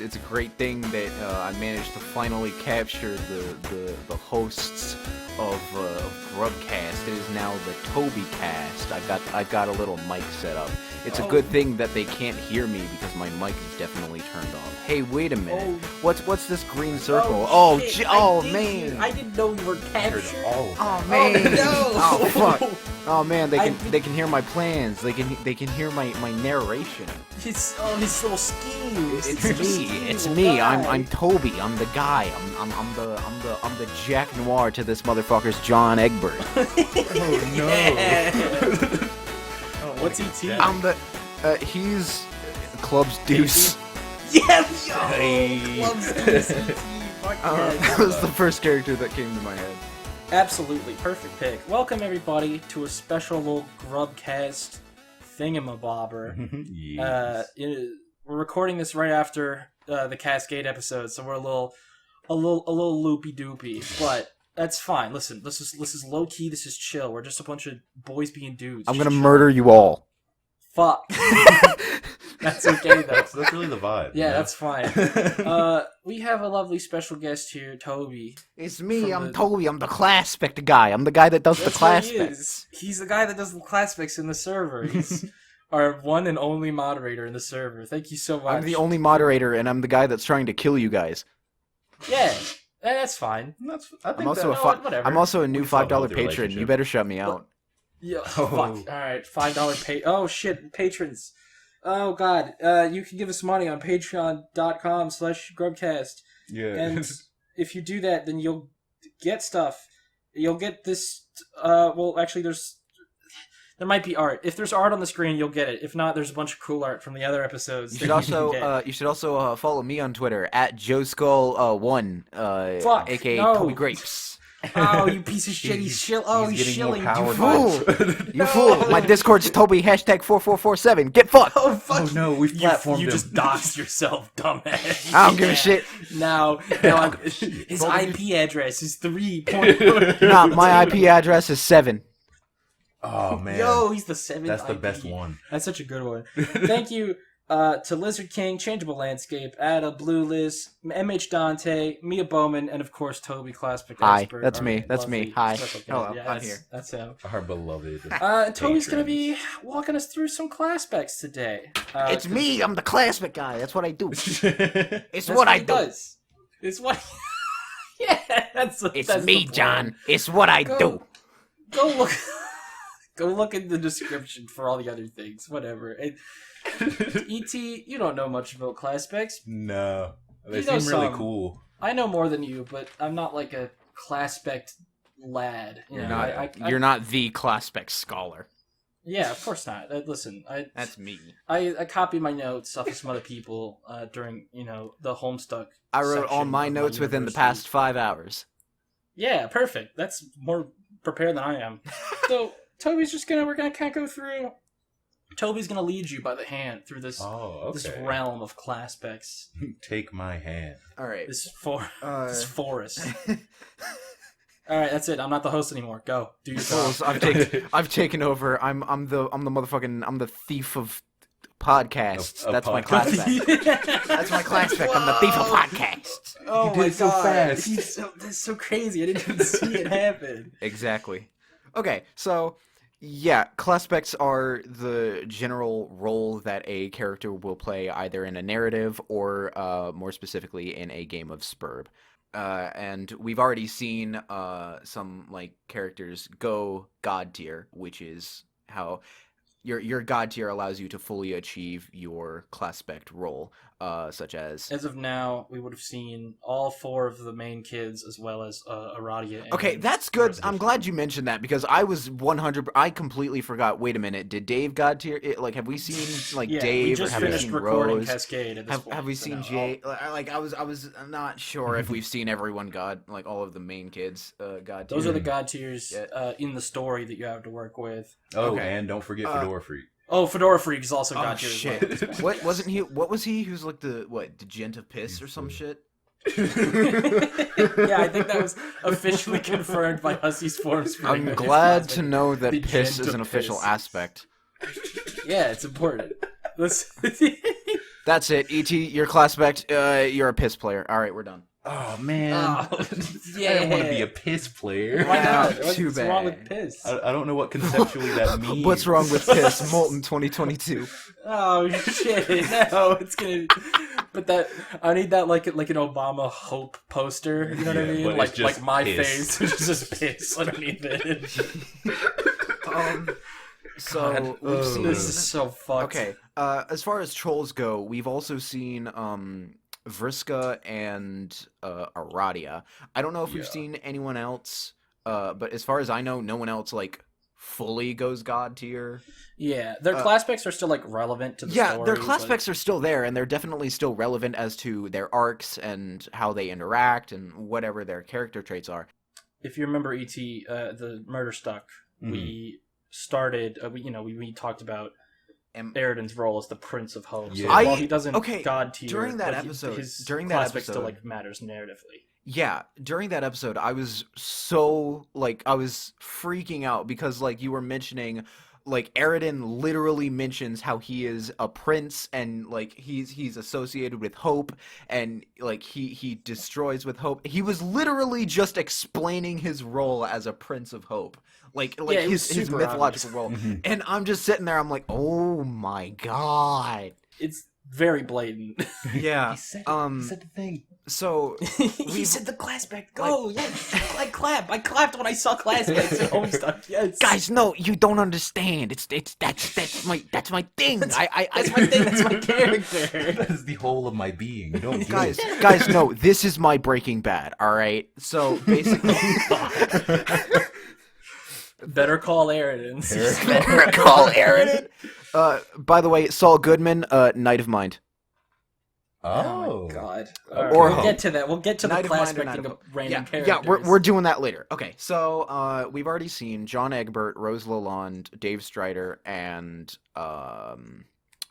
it's a great thing that I managed to finally capture the hosts of GrubCast. It is now the Toby cast. I got a little mic set up. It's a good thing that they can't hear me because my mic is definitely turned off. Hey, wait a minute. What's this green circle? Man. I didn't know you were captured. Oh man. Oh, no. Oh fuck. Oh man, they can hear my plans. They can hear my narration. His little schemes. It's me. I'm Toby. I'm the guy. I'm the Jack Noir to this motherfucker's John Egbert. Oh no. Yeah. What's ET? I'm the he's Club's Deuce. Yeah, Hey. Club's Deuce, ET. Fuck yeah. That was the first character that came to my head. Absolutely perfect pick. Welcome everybody to a special little GrubCast thingamabobber. Yes. We're recording this right after the Cascade episode, so we're a little loopy doopy, but that's fine. Listen, this is low key. This is chill. We're just a bunch of boys being dudes. I'm Just gonna chill. murder you all. Fuck. That's okay though. So that's really the vibe. Yeah, you know? that's fine. We have a lovely special guest here, Toby. It's me. From I'm the- Toby. I'm the CLASSPECT guy. I'm the guy that does That's the what he CLASSPECT. is. He's the guy that does the CLASSPECTs in the server. He's our one and only moderator in the server. Thank you so much. I'm the only moderator, and I'm the guy that's trying to kill you guys. Yeah, that's fine. I think I'm also whatever. I'm also a new We still have a $5 healthy patron. relationship. You better shut me out. Yeah. Oh. Fuck. All right. $5 pay. Oh shit, patrons. Oh god. You can give us money on Patreon.com/GrubCast, Yeah. and if you do that, then you'll get stuff. You'll get this. Well, actually, there might be art. If there's art on the screen, you'll get it. If not, there's a bunch of cool art from the other episodes. You that should also follow me on Twitter at JoeSkull1, Fuck, aka no. Toby Grapes. Oh, you piece of shit! He's getting shilling. more You power. fool! You fool! My Discord's Toby #4447. Get fucked! Oh fuck! Oh no, we've platformed You him. just doxed yourself, dumbass. I don't give a shit. Now his IP address is 3. Nah, my IP address is 7. Oh man. Yo, he's the 7th. That's the IP. best one. That's such a good one. Thank you to Lizard King, Changeable Landscape, Ada, Blue Liz, MH Dante, Mia Bowman, and of course Toby Classic Hi, Expert. that's our me. That's me. lovely Hi. special guest. Hello, Yeah, I'm that's- here. That's him. Our beloved. Toby's gonna be walking us through some CLASSPECTs today. It's me. I'm the CLASSPECT guy. That's what I do. It's That's what I he do. does. It's what. Yeah, that's It's that's me, the plan. John. It's what I do. Go look. Go look in the description for all the other things. Whatever. ET, you don't know much about CLASSPECts. No. They You know seem really some. cool. I know more than you, but I'm not like a CLASSPECT lad. You You're know, not. I- You're not the CLASSPECT scholar. Yeah, of course not. Listen, That's me. I copy my notes off of some other people during the Homestuck. I wrote all section my of notes within the university. past 5 hours. Yeah, perfect. That's more prepared than I am. So Toby's we're gonna kind of go through. Toby's gonna lead you by the hand through this this realm of CLASSPECts. Take my hand. All right. This forest. All right, that's it. I'm not the host anymore. Go do your job. Fools, I've taken over. I'm the motherfucking I'm the thief of podcasts. Of That's my podcasts. CLASSPECT. That's my CLASSPECT. I'm the thief of podcasts. Oh You my did so god, fast. that's so crazy. I didn't even see it happen. Exactly. Okay, so yeah, CLASSPECTs are the general role that a character will play either in a narrative or, more specifically, in a game of Spurb. And we've already seen some like characters go God tier, which is how your God tier allows you to fully achieve your CLASSPECT role, such as. As of now, we would have seen all 4 of the main kids as well as Aradia. And Okay, that's good. Resident. I'm glad you mentioned that because I was 100. I completely forgot. Wait a minute. Did Dave God tier? Like, have we seen like Yeah, Dave we or just have we finished seen recording Rose? Cascade at this point. Have we so seen no. Jay? Like, I was not sure if we've seen everyone God, like all of the main kids God tier. Those are the god tiers Yeah. in the story that you have to work with. Oh, Okay. and don't forget Fedora Freak. Oh, Fedora Freak is also Oh god tier shit! as well. at this point. What wasn't he? What was he? He was like the Degent of Piss or some shit. Yeah, I think that was officially confirmed by Hussy's form screen. I'm glad to know that The piss gent is of an official piss. aspect. Yeah, it's important. Let's. That's it. ET, your class spec. You're a piss player. All right, we're done. Oh man, Oh, yeah. I didn't want to be a piss player. Why not? Too What's wrong bad. with piss? I don't know what conceptually that means. What's wrong with piss? Molten 2022. Oh shit! No, it's gonna. But that I need that like an Obama hope poster. You know what I Yeah, mean? but Like it's just my piss. face, it's just piss underneath it. So God, we've seen. this is so fucked. Okay. As far as trolls go, we've also seen Vriska and Aradia. I don't know if we've Yeah. seen anyone else, but as far as I know, no one else like fully goes god tier. Yeah, their class specs are still like relevant to the Yeah, story. their class but- specs are still there, and they're definitely still relevant as to their arcs and how they interact and whatever their character traits are. If you remember ET, the Murder Stuck, we started. We talked about And Eridan's role as the Prince of Hope. Yeah. So while he doesn't okay, god tier during that like, episode- his during that class spec still episode- like matters narratively. yeah, during that episode, I was so like I was freaking out because like you were mentioning. Like Eridan literally mentions how he is a prince and like he's associated with hope and like he destroys with hope. He was literally just explaining his role as a prince of hope. Like Yeah, it was his super mythological obvious. role. And I'm just sitting there, I'm like, "Oh my god." It's very blatant. Yeah. He said the thing. So He said the class spec. Go, yes. I clap. I clapped when I saw class specs in Homestuck. Yes, guys, no, you don't understand. That's my thing. that's my thing. That's my character. That is the whole of my being. You don't get Guys, it. guys, no, this is my Breaking Bad, all right? So basically, Better call Eridan. better call Aaron. By the way, Saul Goodman, Knight of Mind. Oh, my god. Okay. Or we'll Hope. get to that. We'll get to Knight the of class Mind or Knight specting of of Hope. random Yeah, characters. we're doing that later. Okay, so we've already seen John Egbert, Rose Lalonde, Dave Strider, and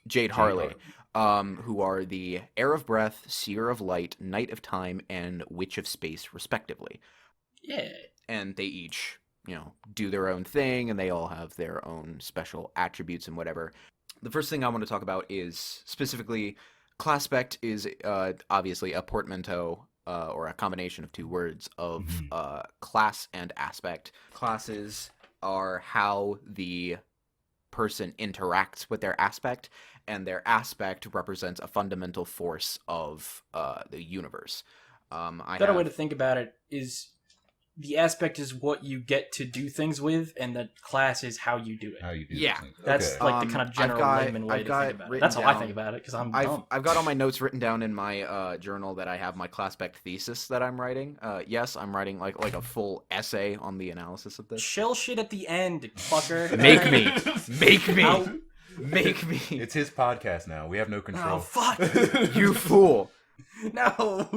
Jade Harley, who are the Heir of Breath, Seer of Light, Knight of Time, and Witch of Space, respectively. Yeah. And they each, do their own thing, and they all have their own special attributes and whatever. The first thing I want to talk about is specifically CLASSPECT is obviously a portmanteau or a combination of two words of class and aspect. Classes are how the person interacts with their aspect, and their aspect represents a fundamental force of the universe. Better way to think about it is the aspect is what you get to do things with, and the class is how you do it. How you do Yeah. things. That's Okay. like the kind of general layman way to think about it. That's how I think about it, because I'm dumb. I've got all my notes written down in my journal that I have my CLASSPECT thesis that I'm writing. Yes, I'm writing like a full essay on the analysis of this. Chill shit at the end, fucker. Make me. Ow. Make me. It's his podcast now. We have no Oh, control. fuck. You fool. No.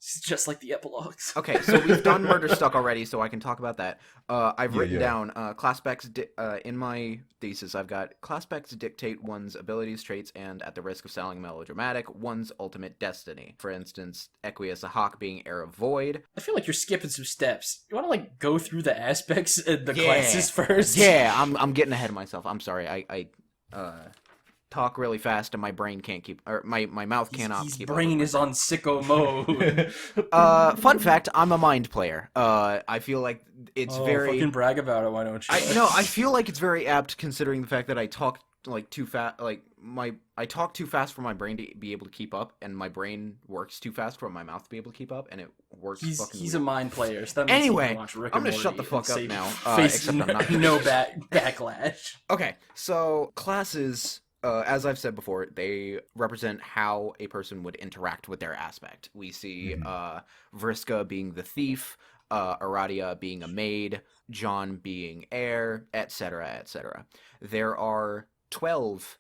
It's just like the epilogues. Okay, so we've done Murder Stuck already, so I can talk about that. I've written yeah. down class specs in my thesis. I've got class specs dictate one's abilities, traits, and at the risk of sounding melodramatic, one's ultimate destiny. For instance, Equius a hawk being heir of void. I feel like you're skipping some steps. You want to like go through the aspects and the classes first? Yeah, I'm getting ahead of myself. I'm sorry. I talk really fast and my brain can't keep, or my mouth cannot His keep brain up. is on sicko mode. Fun fact, I'm a mind player. I feel like it's very fucking brag about it. Why don't you? I feel like it's very apt considering the fact that I talk like too fast. Like I talk too fast for my brain to be able to keep up, and my brain works too fast for my mouth to be able to keep up, and it works. He's a weird. mind player. So that means Anyway, he can watch Rick I'm and gonna shut the Morty fuck and up save- now, Face except I'm not gonna. no backlash. Okay, so classes, as I've said before, they represent how a person would interact with their aspect. We see Vriska being the thief, Aradia being a maid, John being heir, etc., etc. There are 12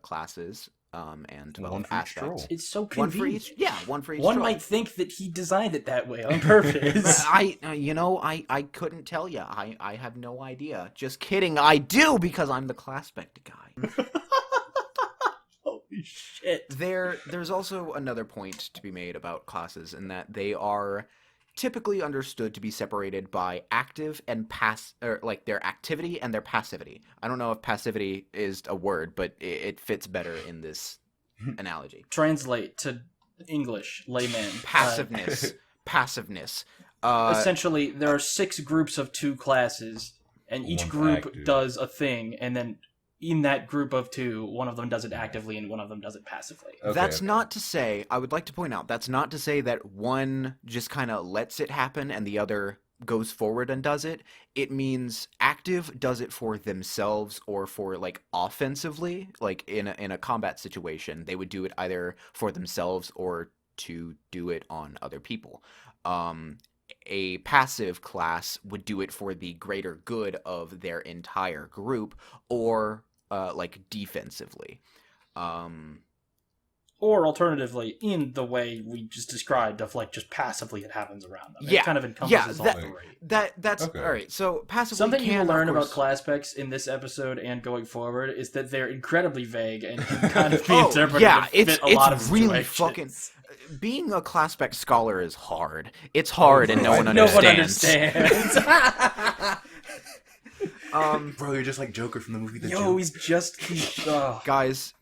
classes and 12 One for each aspects. troll. It's so One for convenient. each. Yeah, one for each. One troll. might think that he designed it that way on purpose. I couldn't tell you. I have no idea. Just kidding. I do because I'm the CLASSPECT guy. Holy shit. There's also another point to be made about classes in that they are typically understood to be separated by active and or like their activity and their passivity. I don't know if passivity is a word, but it fits better in this analogy. Translate to English, layman. Passiveness. Essentially, there are 6 groups of 2 classes, and each One's group active. does a thing, and then in that group of 2, one of them does it actively and one of them does it passively. That's not to say, I would like to point out, that's not to say that one just kind of lets it happen and the other goes forward and does it. It means active does it for themselves or for like offensively, like in a combat situation, they would do it either for themselves or to do it on other people. A passive class would do it for the greater good of their entire group or like defensively. Or alternatively, in the way we just described, of like just passively it happens around them. Yeah, It kind of encompasses all 3. That's Okay. all right. So passively Something you can, will learn of about course, CLASSPECTs in this episode and going forward is that they're incredibly vague and can kind of be Oh, interpreted yeah, to fit a lot of really situations. being a CLASSPECT scholar is hard. It's hard and no one No one understands. understands. Bro, you're just like Joker from the movie The Joker. Yo, he's just... Guys,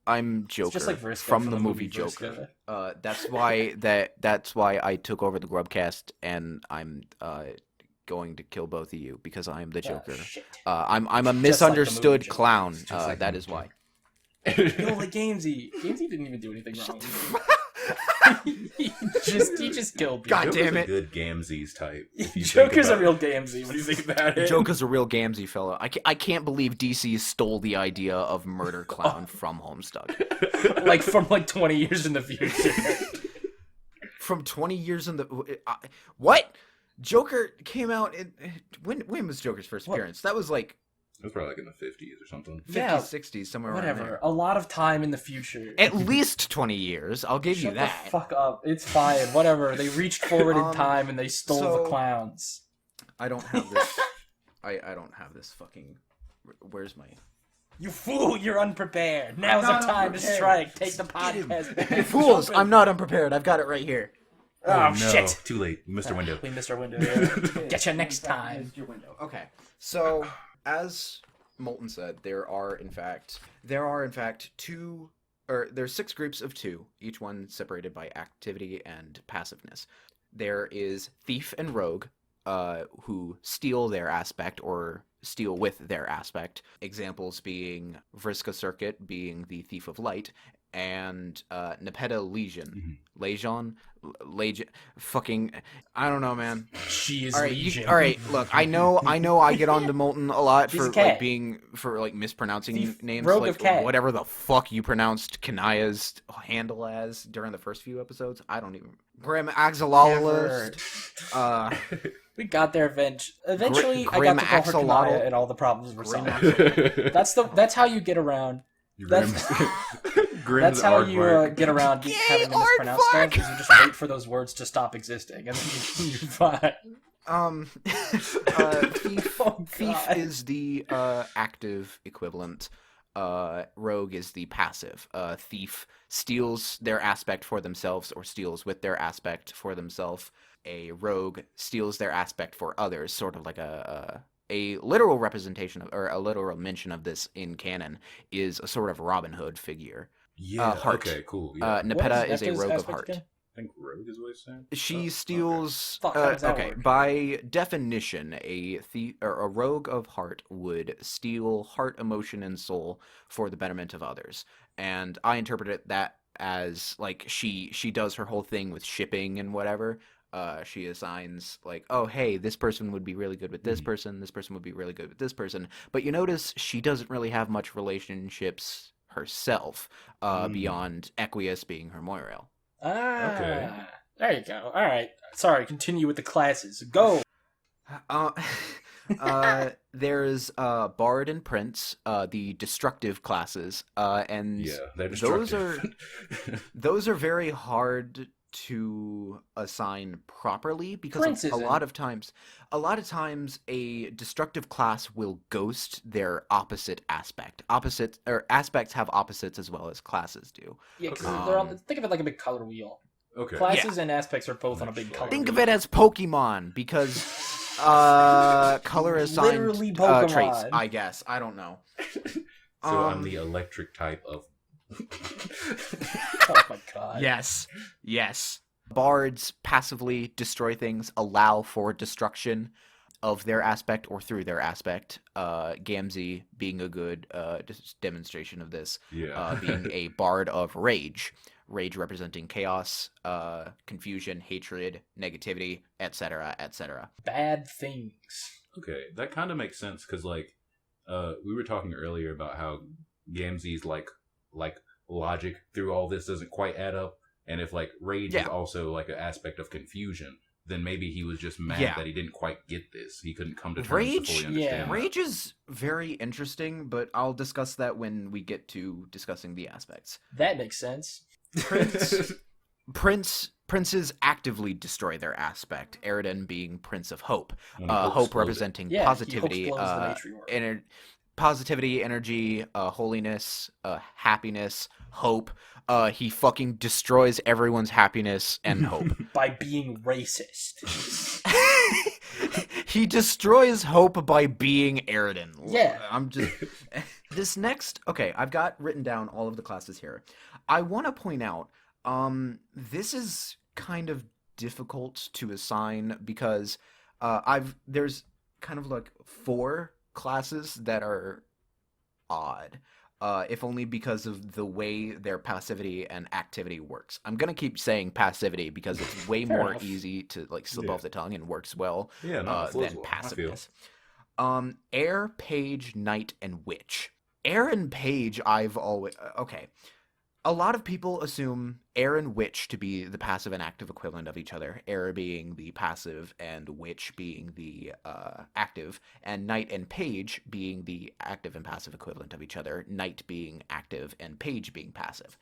I'm Joker just like Vriska from the movie Vriska. Joker. That's why I took over the GrubCast and I'm going to kill both of you because I am the Joker. Shit. I'm a Just like the misunderstood movie Joker. clown. Just like That the is movie why. Yo, like Gamesy. Gamesy didn't even do anything wrong. he just killed people. God damn Joker's it. a good Gamzees type. if you think Joker's a about real Gamesy when you think about it. Joker's a real Gamsey fellow. I can't believe DC stole the idea of murder clown from Homestuck. Like from like 20 years in the future. From 20 years in the what? Joker came out in when was Joker's first appearance? That was like It was probably like in the 50s or something. 50s, Yeah, 60s, somewhere around Whatever. there. A lot of time in the future. At least 20 years. I'll give you Shut that. the fuck up. It's fine. Whatever. They reached forward in time and they stole so- the clowns. I don't have this. I don't have this fucking. Where's my? You fool! You're unprepared. Now's I'm the not time to unprepared. strike. Take the podcast. Fools! I'm not unprepared. I've got it right here. Oh, no. shit. Too late. You missed our window. We missed our window. Yeah. Get you next time. Your window. Okay. So, as Molten said, there are in fact two, or there's 6 groups of 2, each one separated by activity and passiveness. There is Thief and Rogue, who steal their aspect or steal with their aspect. Examples being Vriska Circuit being the Thief of Light, and Nepeta Legion. Legion, fucking, I don't know, man. She is All right, Legion. all right. Look, I know. I get on to Molten a lot She's a for cat. like mispronouncing Thief, names, rogue like of cat. whatever the fuck you pronounced Kanaya's handle as during the first few episodes. I don't even. Grim Axolotl. We got there eventually. Grim I got to call her Axolotl. Kanaya and all the problems were Grim solved. That's how you get around. That's Grimm's how you aardvark. get around having to mispronounce aardvark! stuff. Is you just wait for those words to stop existing, and then you're fine. Thief, Oh, Thief God. is the active equivalent. Rogue is the passive. Thief steals their aspect for themselves or steals with their aspect for themselves. A rogue steals their aspect for others, sort of like a literal representation of, or a literal mention of this in canon is a sort of Robin Hood figure. Yeah, Heart. okay, cool. Yeah. Nepeta What is a Nepeta's rogue of aspect heart. again? I think rogue is what it's saying. She steals. Fuck, how does that okay, work? by definition, a thief or a rogue of heart would steal heart, emotion, and soul for the betterment of others. And I interpret it that as like she does her whole thing with shipping and whatever. She assigns like, oh hey, this person would be really good with this person. This person would be really good with this person. But you notice she doesn't really have much relationships herself beyond Equius being her Moirail. Okay. There you go. All right. Sorry. Continue with the classes. Go. There's Bard and Prince, the destructive classes, and Yeah, they're those destructive. those are very hard to assign properly because Prince a isn't. lot of times a destructive class will ghost their opposite aspect. Aspects have opposites as well as classes do. Yeah, because Okay. they're on. Think of it like a big color wheel. Okay. Classes and aspects are both on a big color. Think of it as Pokemon, because color assigned Literally traits, Pokemon. I guess. I don't know. So I'm the electric type of. Oh my god. Yes. Bards passively destroy things, allow for destruction of their aspect or through their aspect. Gamzee being a good demonstration of this. Yeah. Being a bard of rage. Rage representing chaos, confusion, hatred, negativity, etc., etc. Bad things. Okay, that kind of makes sense because like we were talking earlier about how Gamzee's like logic through all this doesn't quite add up, and if like rage is also like an aspect of confusion, then maybe he was just mad that he didn't quite get this. He couldn't come to terms to fully understand. Rage is very interesting, but I'll discuss that when we get to discussing the aspects. That makes sense. Princes actively destroy their aspect. Eridan being Prince of Hope. When Hope representing positivity, positivity, energy, holiness, happiness, hope. He fucking destroys everyone's happiness and hope. By being racist. He destroys hope by being Eridan. Yeah. I'm just... This next... Okay, I've got written down all of the classes here. I want to point out, this is kind of difficult to assign because there's kind of like 4 classes that are odd, if only because of the way their passivity and activity works. I'm gonna keep saying passivity because it's way more easy to like slip off the tongue and works well than passiveness. Air, Page, Knight, and Witch. Air and Page, I've always... Okay. A lot of people assume Air and Witch to be the passive and active equivalent of each other. Air being the passive and Witch being the active, and Knight and Page being the active and passive equivalent of each other. Knight being active and Page being passive.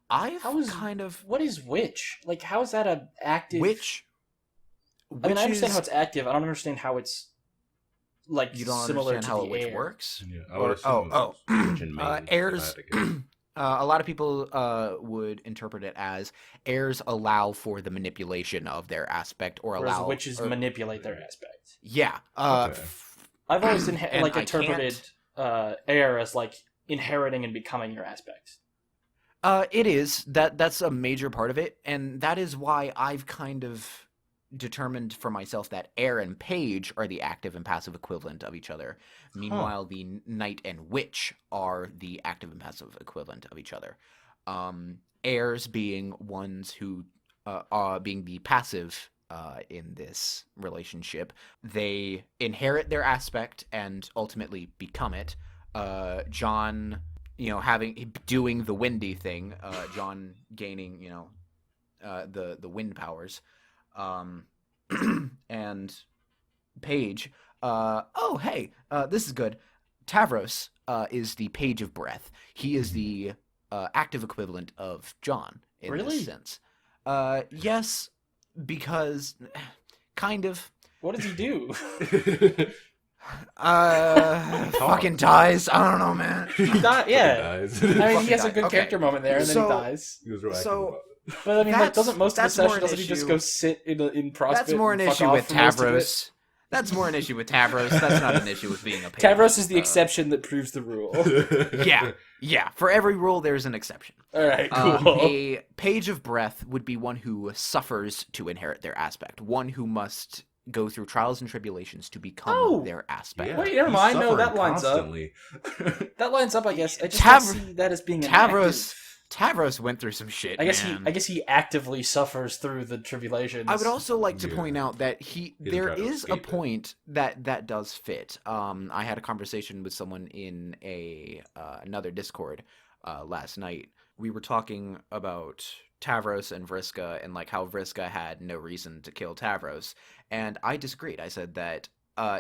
What is Witch? Like, how is that an active... Witch I mean, I understand how it's active. I don't understand how it's like you don't similar understand to how the Witch air. works? Yeah, Airs... a lot of people would interpret it as airs allow for the manipulation of their aspect, or Whereas allow witches manipulate their aspect. Yeah. Okay. I've always interpreted air as like inheriting and becoming your aspects. It is that's a major part of it, and that is why I've kind of determined for myself that Air and Page are the active and passive equivalent of each other. Meanwhile, the Knight and Witch are the active and passive equivalent of each other. Airs being ones who are being the passive in this relationship. They inherit their aspect and ultimately become it. John, doing the windy thing. John gaining, the wind powers. And Page, this is good. Tavros is the Page of Breath. He is the active equivalent of John in this sense. Yes, because kind of. What does he do? Fucking dies. I don't know, man. Dies. I mean, he has a good character moment there, and then he dies. He was real active So- about it. But I mean, like, doesn't most of the that's session more an doesn't he just issue. go sit in Prospect? That's more an and fuck issue off with for most of it? Tavros. That's more an issue with Tavros. That's not an issue with being a Page. Tavros is the exception that proves the rule. Yeah. For every rule, there's an exception. All right, cool. A Page of Breath would be one who suffers to inherit their aspect. One who must go through trials and tribulations to become their aspect. Yeah, Wait, never he's mind. No, suffering that lines constantly. up. That lines up, I guess. I just don't see that as being an Tavros went through some shit. I guess man. he actively suffers through the tribulations. I would also like to point out that there try to is a escape it. point that does fit. I had a conversation with someone in another Discord last night. We were talking about Tavros and Vriska and like how Vriska had no reason to kill Tavros, and I disagreed. I said that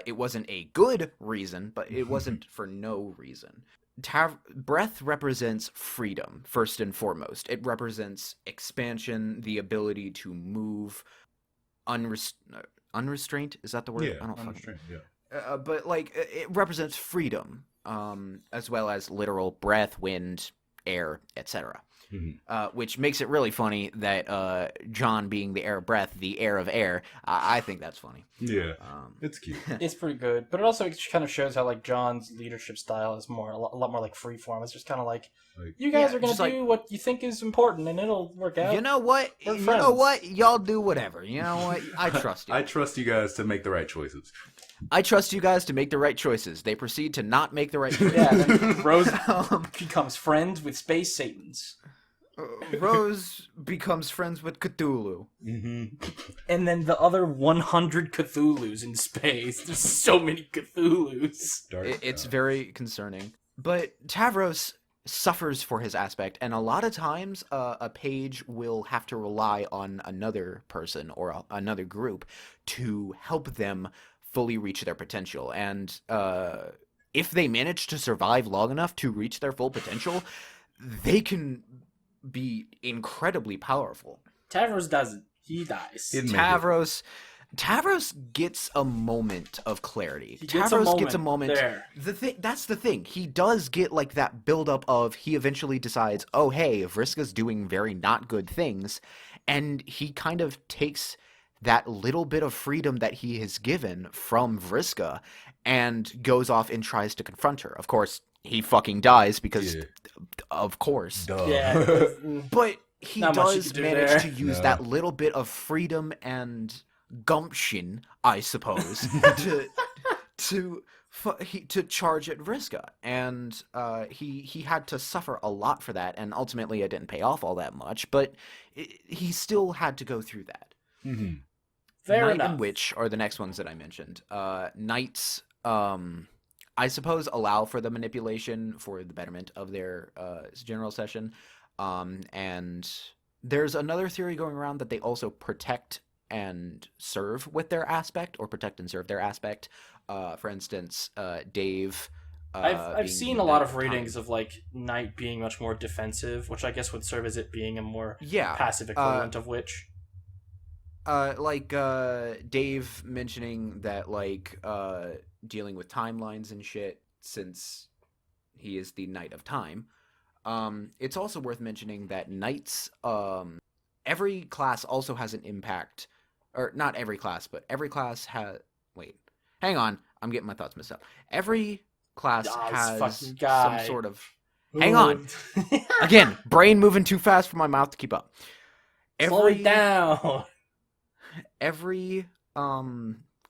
it wasn't a good reason, but it wasn't for no reason. Breath represents freedom, first and foremost. It represents expansion, the ability to move unrestrained. Is that the word? Yeah, I don't unrestrained, but like it represents freedom, as well as literal breath, wind, air, etc. which makes it really funny that John being the heir of breath, the heir of air. I think that's funny. Yeah, it's cute. It's pretty good, but it also kind of shows how like John's leadership style is a lot more like freeform. It's just kind of like you guys are gonna do what you think is important, and it'll work out. You know what? We're You friends. know what? Y'all do whatever. You know what? I trust you. I trust you guys to make the right choices. I trust you guys to make the right choices. They proceed to not make the right choices. Yeah, then Rose becomes friends with space Satans. Rose becomes friends with Cthulhu. And then the other 100 Cthulhus in space. There's so many Cthulhus. It's very concerning. But Tavros suffers for his aspect, and a lot of times a page will have to rely on another person or another group to help them fully reach their potential. And if they manage to survive long enough to reach their full potential, they can be incredibly powerful. Tavros doesn't. He dies. Tavros gets a moment of clarity. Gets a moment there. That's the thing. He does get like that buildup of he eventually decides, oh hey, Vriska's doing very not good things, and he kind of takes that little bit of freedom that he has given from Vriska and goes off and tries to confront her. Of course, he fucking dies because, of course. Duh. Yeah. But he Not much you does can do manage there. to use that little bit of freedom and gumption, I suppose, to charge at Vriska. And he had to suffer a lot for that, and ultimately it didn't pay off all that much, but he still had to go through that. Mm-hmm. Fair Knight enough. and Witch are the next ones that I mentioned. Knights, I suppose, allow for the manipulation for the betterment of their general session. And there's another theory going around that they also protect and serve with their aspect, or protect and serve their aspect. For instance, Dave. I've seen a lot of readings of like Knight being much more defensive, which I guess would serve as it being a more passive equivalent of Witch. Dave mentioning that, like, dealing with timelines and shit, since he is the Knight of Time. It's also worth mentioning that Knights, every class also has an impact, or not every class, but every class has, wait, hang on, I'm getting my thoughts mixed up. Every class has some sort of, hang on, again, brain moving too fast for my mouth to keep up. Slow it down. Every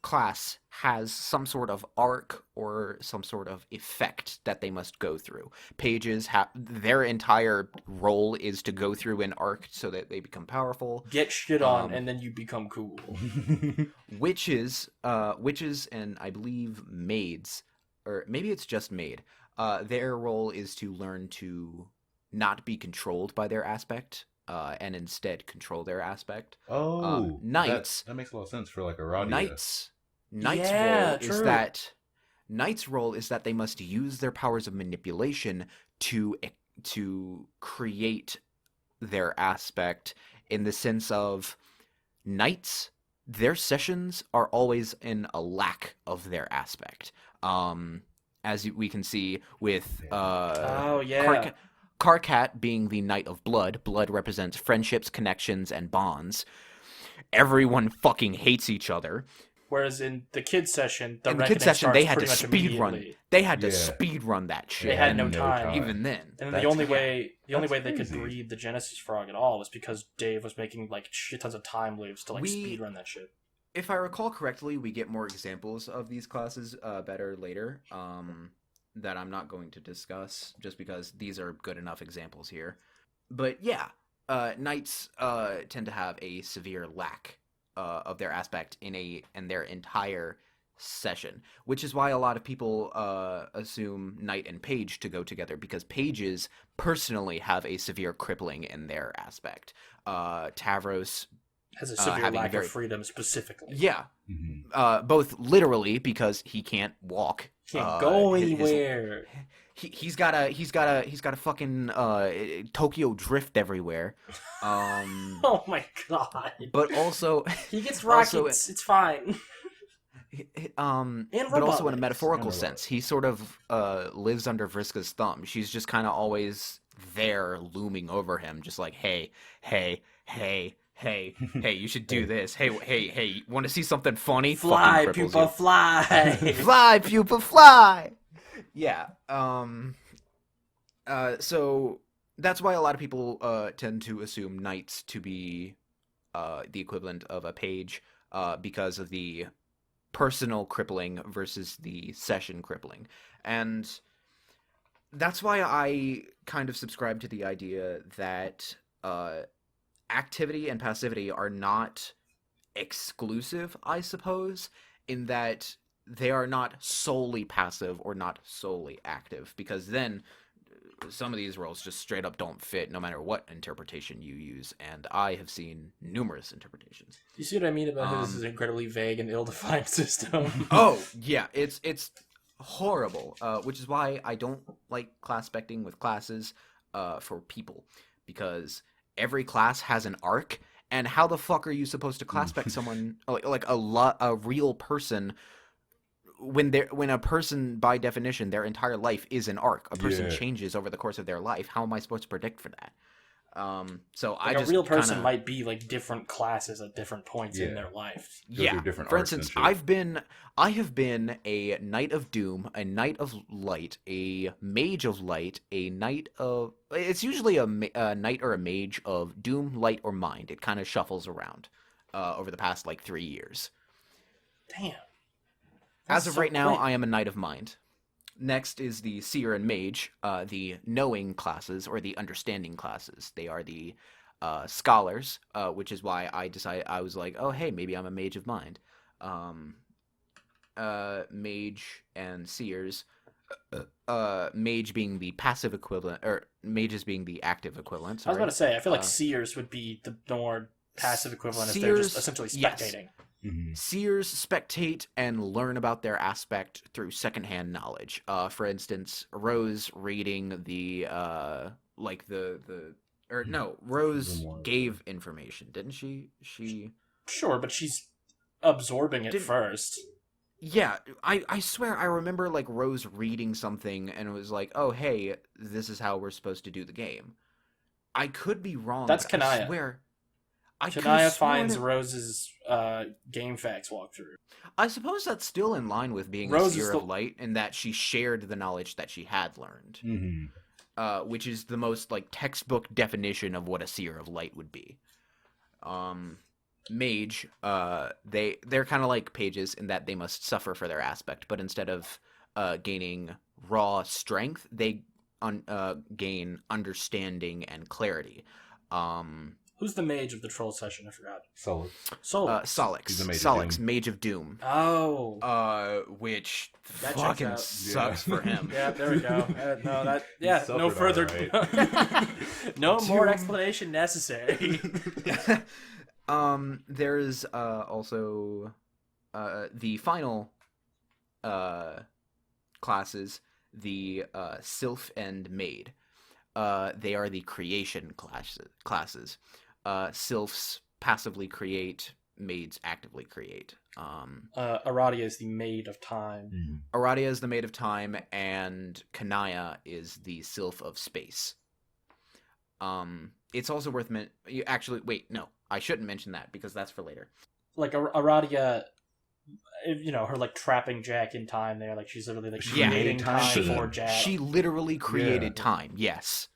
class has some sort of arc or some sort of effect that they must go through. Pages have their entire role is to go through an arc so that they become powerful. Get shit on, and then you become cool. Witches, and I believe maids, or maybe it's just maid. Their role is to learn to not be controlled by their aspect. And instead control their aspect. Knights. That makes a lot of sense for like a Radia. Knight's role is that they must use their powers of manipulation to create their aspect, in the sense of Knights, their sessions are always in a lack of their aspect. As we can see with Karkat being the Knight of Blood. Blood represents friendships, connections, and bonds. Everyone fucking hates each other. Whereas in the kids session, in the kids session, they had to speed run. They had to speed run that shit. They had no time. Even then. And then the only way they could breed the Genesis Frog at all was because Dave was making like shit tons of time loops to like speed run that shit. If I recall correctly, we get more examples of these classes better later. That I'm not going to discuss, just because these are good enough examples here. But yeah, Knights tend to have a severe lack of their aspect in their entire session, which is why a lot of people assume Knight and Page to go together, because Pages personally have a severe crippling in their aspect. Tavros has a severe lack of freedom specifically. Yeah. Mm-hmm. Both literally, because he can't walk. Can't go anywhere. He's got a fucking Tokyo drift everywhere. Oh my god. But also he gets rockets. It's fine. But also in a metaphorical sense, he sort of lives under Vriska's thumb. She's just kind of always there looming over him, just like, hey, hey, hey, hey, hey, you should do this. Hey, hey, hey, want to see something funny? Fly, Fucking cripples pupa, you. fly. Fly, pupa, fly. Yeah. So that's why a lot of people tend to assume knights to be the equivalent of a page, because of the personal crippling versus the session crippling. And that's why I kind of subscribe to the idea that activity and passivity are not exclusive, I suppose, in that they are not solely passive or not solely active, because then some of these roles just straight up don't fit no matter what interpretation you use, and I have seen numerous interpretations. You see what I mean about how this is an incredibly vague and ill-defined system? Oh, yeah, it's horrible, which is why I don't like class specting with classes for people, because every class has an arc, and how the fuck are you supposed to class spec someone like a real person when a person, by definition, their entire life is an arc. A person changes over the course of their life. How am I supposed to predict for that? So like I just a real person kinda... might be like different classes at different points in their life. Yeah. For instance, I have been a Knight of Doom, a Knight of Light, a Mage of Light, a Knight of... It's usually a Knight or a Mage of Doom, Light, or Mind. It kind of shuffles around over the past, 3 years. Damn. As of right now, I am a Knight of Mind. Next is the Seer and Mage, the knowing classes, or the understanding classes. They are the scholars, which is why I was like, oh, hey, maybe I'm a Mage of Mind. Mage and Seers. Mage being the passive equivalent, or mages being the active equivalent. Sorry. I was about to say, I feel like Seers would be the more passive equivalent if they're just essentially spectating. Yes. Seers spectate and learn about their aspect through secondhand knowledge. For instance, Rose reading the Rose gave information, didn't she? Sure, but she's absorbing it first. Yeah, I swear I remember Rose reading something and it was like, oh hey, this is how we're supposed to do the game. I could be wrong. That's Kanaya. I swear. Kanaya finds Rose's game facts walkthrough. I suppose that's still in line with being a Seer of Light, in that she shared the knowledge that she had learned, which is the most textbook definition of what a Seer of Light would be. Mage, they're kind of like pages in that they must suffer for their aspect, but instead of gaining raw strength, they gain understanding and clarity. Who's the mage of the troll session? I forgot. Solix, Mage of Doom. Oh. Which that fucking sucks for him. Yeah, there we go. No further. Right. No more explanation necessary. There's also the final classes, the Sylph and Maid. They are the creation classes. Sylphs passively create, maids actively create. Aradia is the Maid of Time. Aradia is the Maid of Time, and Kanaya is the Sylph of Space. It's also worth actually, wait, no, I shouldn't mention that because that's for later. Aradia, her trapping Jack in time there, she's literally creating time for Jack. She literally created time. Yes.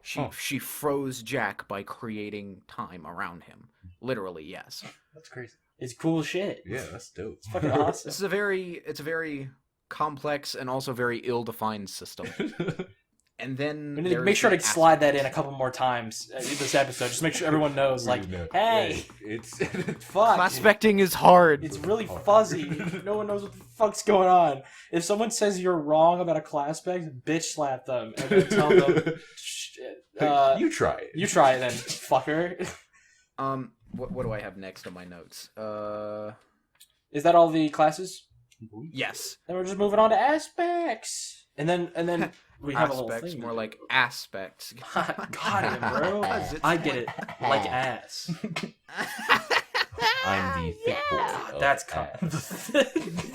She froze Jack by creating time around him. Literally, yes. That's crazy. It's cool shit. Yeah, that's dope. It's fucking awesome. It's a very complex and also very ill-defined system. And then we need to make sure to slide that in a couple more times in this episode. Just make sure everyone knows, hey, it's fuck. Class specting is hard. It's really fuzzy. No one knows what the fuck's going on. If someone says you're wrong about a class spec, bitch slap them and then tell them, you try it. You try it then, fucker. What do I have next on my notes? Is that all the classes? Yes. Then we're just moving on to aspects, and then. We have aspects, a little thing. More like aspects. Got it, bro. I get it. Like ass. I'm the thick boy. Of That's ass.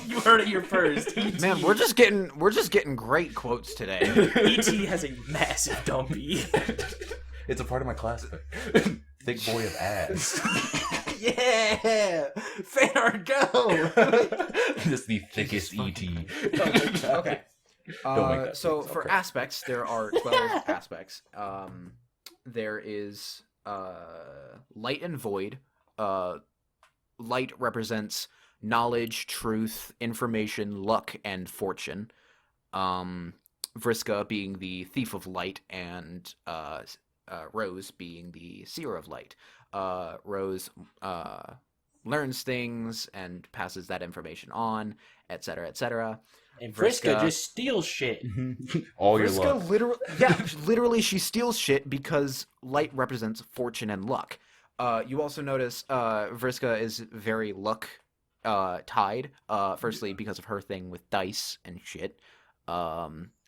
You heard it here first. E.T. Man, we're just getting great quotes today. E.T. has a massive dumpy. It's a part of my class. Thick boy of ass. Yeah, fan art go. Just the thickest ET. Okay. Don't make that So face. for Okay. aspects, there are 12 aspects. There is light and void. Light represents knowledge, truth, information, luck, and fortune. Vriska being the thief of light, and Rose being the seer of light. Rose learns things and passes that information on, etc., etc. And Vriska just steals shit. All your Vriska luck. literally she steals shit because light represents fortune and luck. You also notice Vriska is very luck tied. Firstly, because of her thing with dice and shit.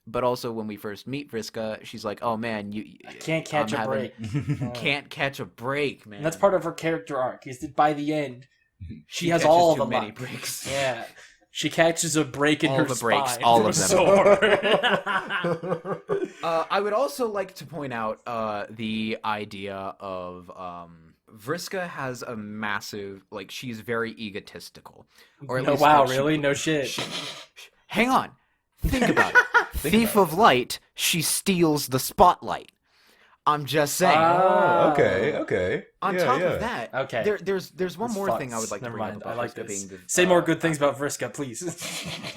But also when we first meet Vriska, she's like, "Oh man, I can't catch a break." Can't catch a break, man." And that's part of her character arc. Is that by the end, she has catches all too the many luck. breaks. Yeah, she catches a break in All her the spine. breaks, all from of a them. sword. I would also like to point out the idea of Vriska has a massive, like, she's very egotistical. Or at No, least, wow, like, really? No shit. Hang on. Think about it. Thief of light, she steals the spotlight. I'm just saying. Ah. Oh, okay. On top of that, Okay. there's one It's more fucked. thing I would like to Never bring mind. up I about like Vriska this. being the, Say more good things about Vriska, please.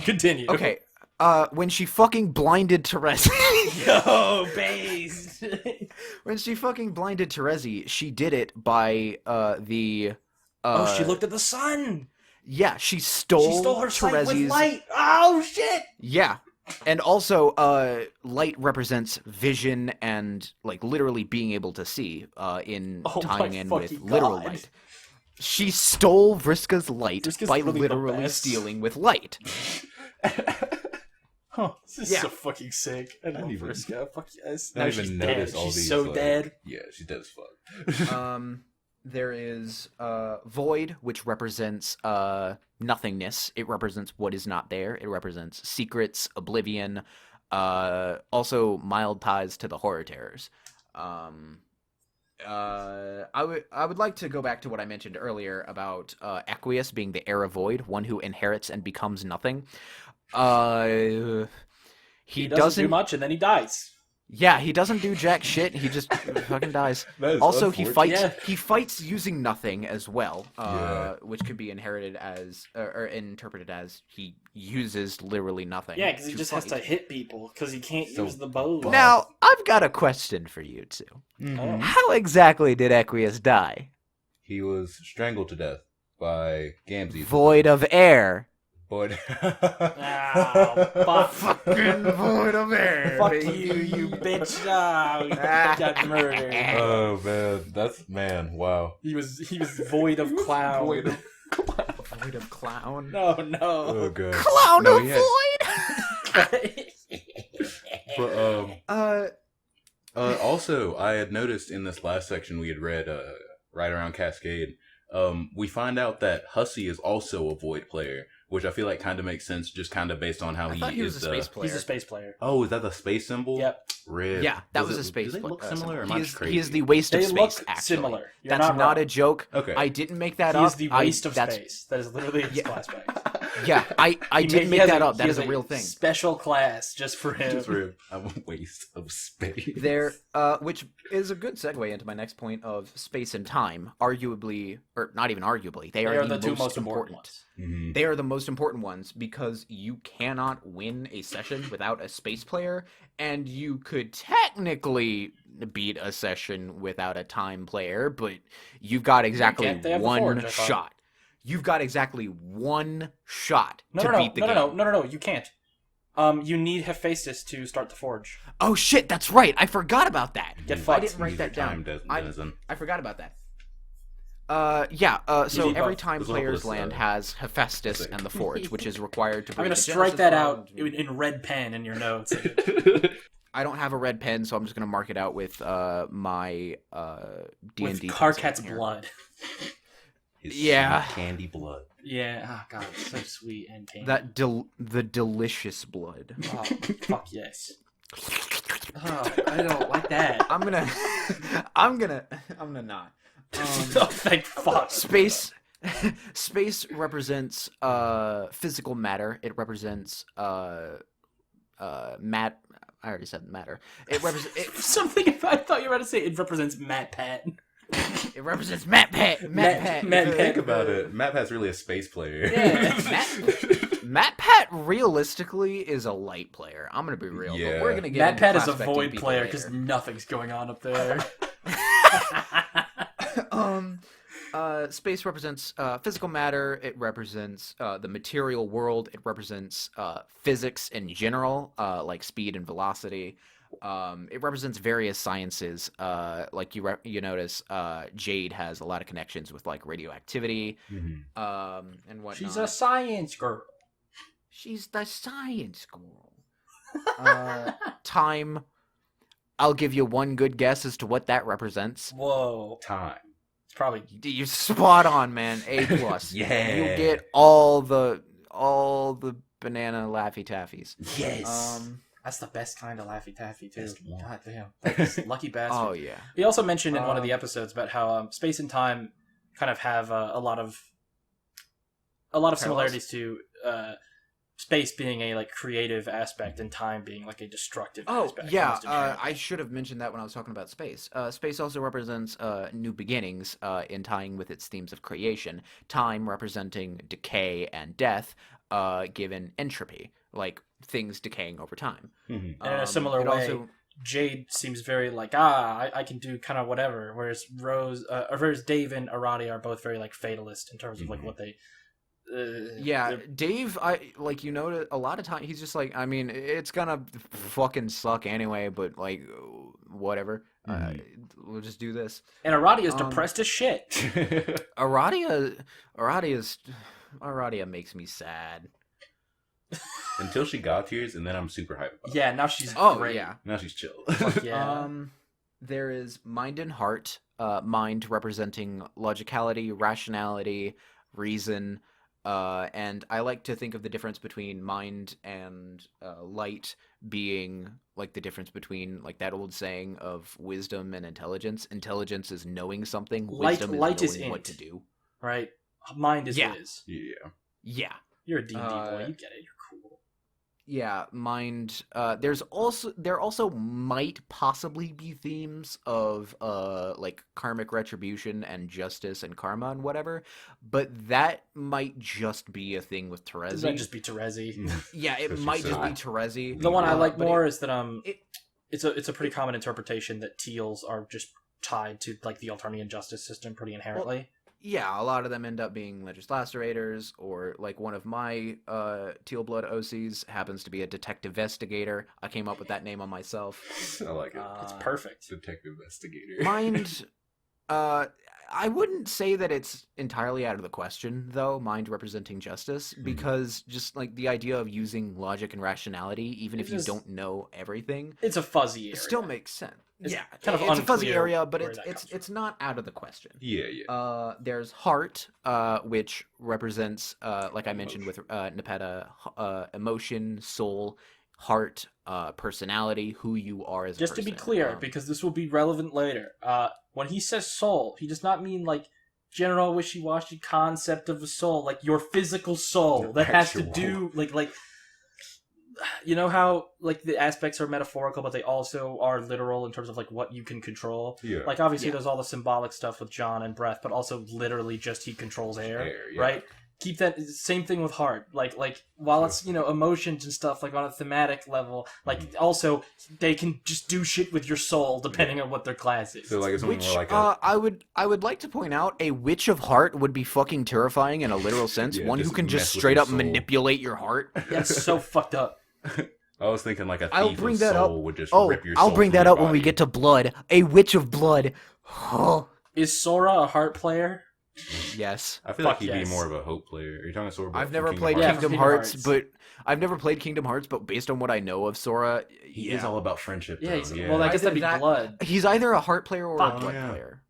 Continue. Okay. When she fucking blinded Terezi. Yo, base. When she fucking blinded Terezi, she did it by the. Oh, she looked at the sun. Yeah, she stole her sight with Terezi's. light. Oh shit. Yeah. And also, light represents vision and, like, literally being able to see, in Oh tying my in with fucking literal God. light. She stole Vriska's light Vriska's by really the literally best. stealing with light. Huh. This is Yeah. so fucking sick. I love even- Vriska. Fuck yes. Not Now even she's notice dead. all She's these. so like- dead. Yeah, she's dead as fuck. There is void, which represents nothingness. It represents what is not there. It represents secrets, oblivion, also mild ties to the horror terrors. I would like to go back to what I mentioned earlier about Equius being the heir of void, one who inherits and becomes nothing. He doesn't do much and then he dies. Yeah, he doesn't do jack shit. He just fucking dies. That is Also, he unfortunate. fights. Yeah. He fights using nothing as well, Yeah. which could be inherited as or interpreted as he uses literally nothing. Yeah, because he just has to fight. hit people because he can't So use the bow. buff. Now, I've got a question for you two. Oh. How exactly did Equius die? He was strangled to death by Gamzee. Void of air. Void. Fuck. Fucking void of air. Fuck baby. you bitch. Oh, you got murdered. Oh man, wow. He was void of clown. Void of- Void of clown. No. Oh god. Clown No, of he had- void. But also, I had noticed in this last section we had read, right around Cascade, we find out that Hussey is also a Void player, which I feel like kind of makes sense, just kind of based on how I thought he was is a space player. He's a space player. Oh, is that the space symbol? Yep. Rip. Yeah, that Does was it- a space. Do they look symbol. similar? Or am He I is, just crazy? he is the waste They of space. look Actually, similar. You're that's not a wrong. joke. Okay. I didn't make that He up. is the waste of that's- space. That is literally his Yeah. class back. Yeah, I didn't make that up. That is a real thing. Special class just for him. Just rip. I'm a waste of space. There, which is a good segue into my next point of space and time. Arguably, or not even arguably, they are the two most important ones. Mhm. They are the most important ones because you cannot win a session without a space player, and you could technically beat a session without a time player, but you've got exactly can't. They have the one forge, I thought. shot. You've got exactly one shot No, to beat the game. no, you can't. You need Hephaestus to start the forge. Oh shit, that's right. I forgot about that. Get I fucked. didn't write Use that your down. time, I Denizen. forgot about that. So need every both. time There's a player's list, land has Hephaestus and the Forge, which is required to I'm bring gonna the strike Genesis that out World. in red pen in your notes. I don't have a red pen, so I'm just gonna mark it out with my D&D With pencil Karkat's here. blood. His Yeah. sweet candy blood. Yeah. Oh god, it's so sweet and tangy. the delicious blood. Oh, fuck yes. Oh, I don't like that. I'm gonna not. Oh, thank fuck. Space represents physical matter. It represents mat. I already said matter. It represents Something. I thought you were about to say it represents Matt Pat. it represents Matt Pat. Matt Pat. Think about it. Matt Pat's really a space player. Yeah. Matt Pat realistically is a light player. I'm gonna be real, but Yeah. we're gonna get Matt into Pat is a prospecting void people player later. because nothing's going on up there. Space represents physical matter. It represents the material world. It represents physics in general, like speed and velocity. It represents various sciences. Like you notice, Jade has a lot of connections with like radioactivity, and whatnot. She's a science girl. She's the science girl. Time. I'll give you one good guess as to what that represents. Whoa. Time. It's probably You're spot on, man. A plus. Yeah. You get all the banana Laffy Taffies. Yes. that's the best kind of Laffy Taffy too. Best one. God damn. Like, lucky bastard. Oh yeah. He also mentioned in one of the episodes about how space and time kind of have a lot of similarities to space being a like creative aspect and time being like a destructive Oh aspect. yeah. almost inherently. I should have mentioned that when I was talking about space. Space also represents new beginnings in tying with its themes of creation. Time representing decay and death, given entropy, like things decaying over time. Mhm. And in a similar it way, also- Jade seems very like I can do kind of whatever, whereas whereas Dave and Arati are both very like fatalist in terms of like what they. Yeah, they're- Dave, I like you know a lot of time he's just like, I mean, it's gonna fucking suck anyway, but like whatever. We'll just do this. And Arati is depressed as shit. Aradia makes me sad. Until she got tears, and then I'm super hyped about it. Yeah, now she's Oh great. yeah. Now she's chill. Fuck yeah. There is mind and heart. Mind representing logicality, rationality, reason. And I like to think of the difference between mind and light being like the difference between like that old saying of wisdom and intelligence. Intelligence is knowing something. Wisdom light is is knowing what int. to do. Right? Mind is Yeah. Wiz. Yeah. Yeah. You're a D&D boy. You get it. You're cool. Yeah, mind. There also might possibly be themes of like karmic retribution and justice and karma and whatever, but that might just be a thing with Does that Terezi. just be Terezi? Yeah, it Because might she's just so- be Terezi. The one I like but more is that it- it's a pretty common interpretation that teals are just tied to like the Alternian justice system pretty inherently. Yeah, a lot of them end up being legislatorators, or like one of my Teal Blood OCs happens to be a detective investigator. I came up with that name on myself. I like it. It's perfect. Detective investigator. Mind, I wouldn't say that it's entirely out of the question, though, mind representing justice, because just like the idea of using logic and rationality, even It if you just- don't know everything, It's a fuzzy area. it still makes sense. It's yeah, kind of it's a fuzzy unclear area, but where that comes it's not out of the question. Yeah, yeah. There's heart, which represents, like I mentioned with Nepeta, emotion, soul, heart, personality, who you are as a Just person. to be clear, because this will be relevant later, when he says soul, he does not mean like general wishy-washy concept of a soul, like your physical soul Your that has to actual- do like you know how like the aspects are metaphorical, but they also are literal in terms of like what you can control. Yeah. Like obviously Yeah. there's all the symbolic stuff with John and breath, but also literally just he controls air, Air, yeah. right? Keep that same thing with heart. Like while it's emotions and stuff like on a thematic level, like also they can just do shit with your soul depending on what their class is. So like it's something Which more like a I would like to point out, a witch of heart would be fucking terrifying in a literal sense. Yeah, One who just can just mess with straight your up soul. manipulate your heart. That's so fucked up. I was thinking like a I'll thief bring of that soul up. would just Oh, rip your I'll soul bring from that your up when we body. get to blood. A witch of blood. Oh, Is Sora a heart player? yes. I feel like Fuck he'd yes. be more of a hope player. Are you talking Sora? I've never played Hearts? Kingdom Yeah, Hearts, Kingdom but I've never played Kingdom Hearts, but based on what I know of Sora, He is all about friendship. Yeah, Though. he's, Yeah. well I guess that'd be Either that- blood. he's either a heart player or Fuck a blood yeah. player.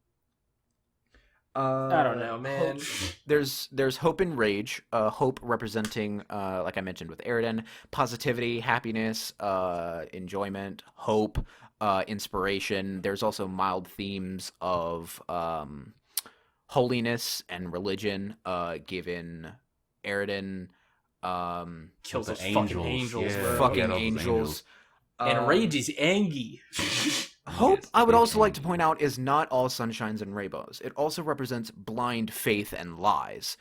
I don't know, man. There's hope and rage. Hope representing, like I mentioned with Eridan, positivity, happiness, enjoyment, hope, inspiration. There's also mild themes of holiness and religion, given Eridan Kills those angels. fucking angels, Yeah. bro. fucking those angels. And rage is angry. Hope, Yes, I would big also like to angry. point out, is not all sunshines and rainbows. It also represents blind faith and lies.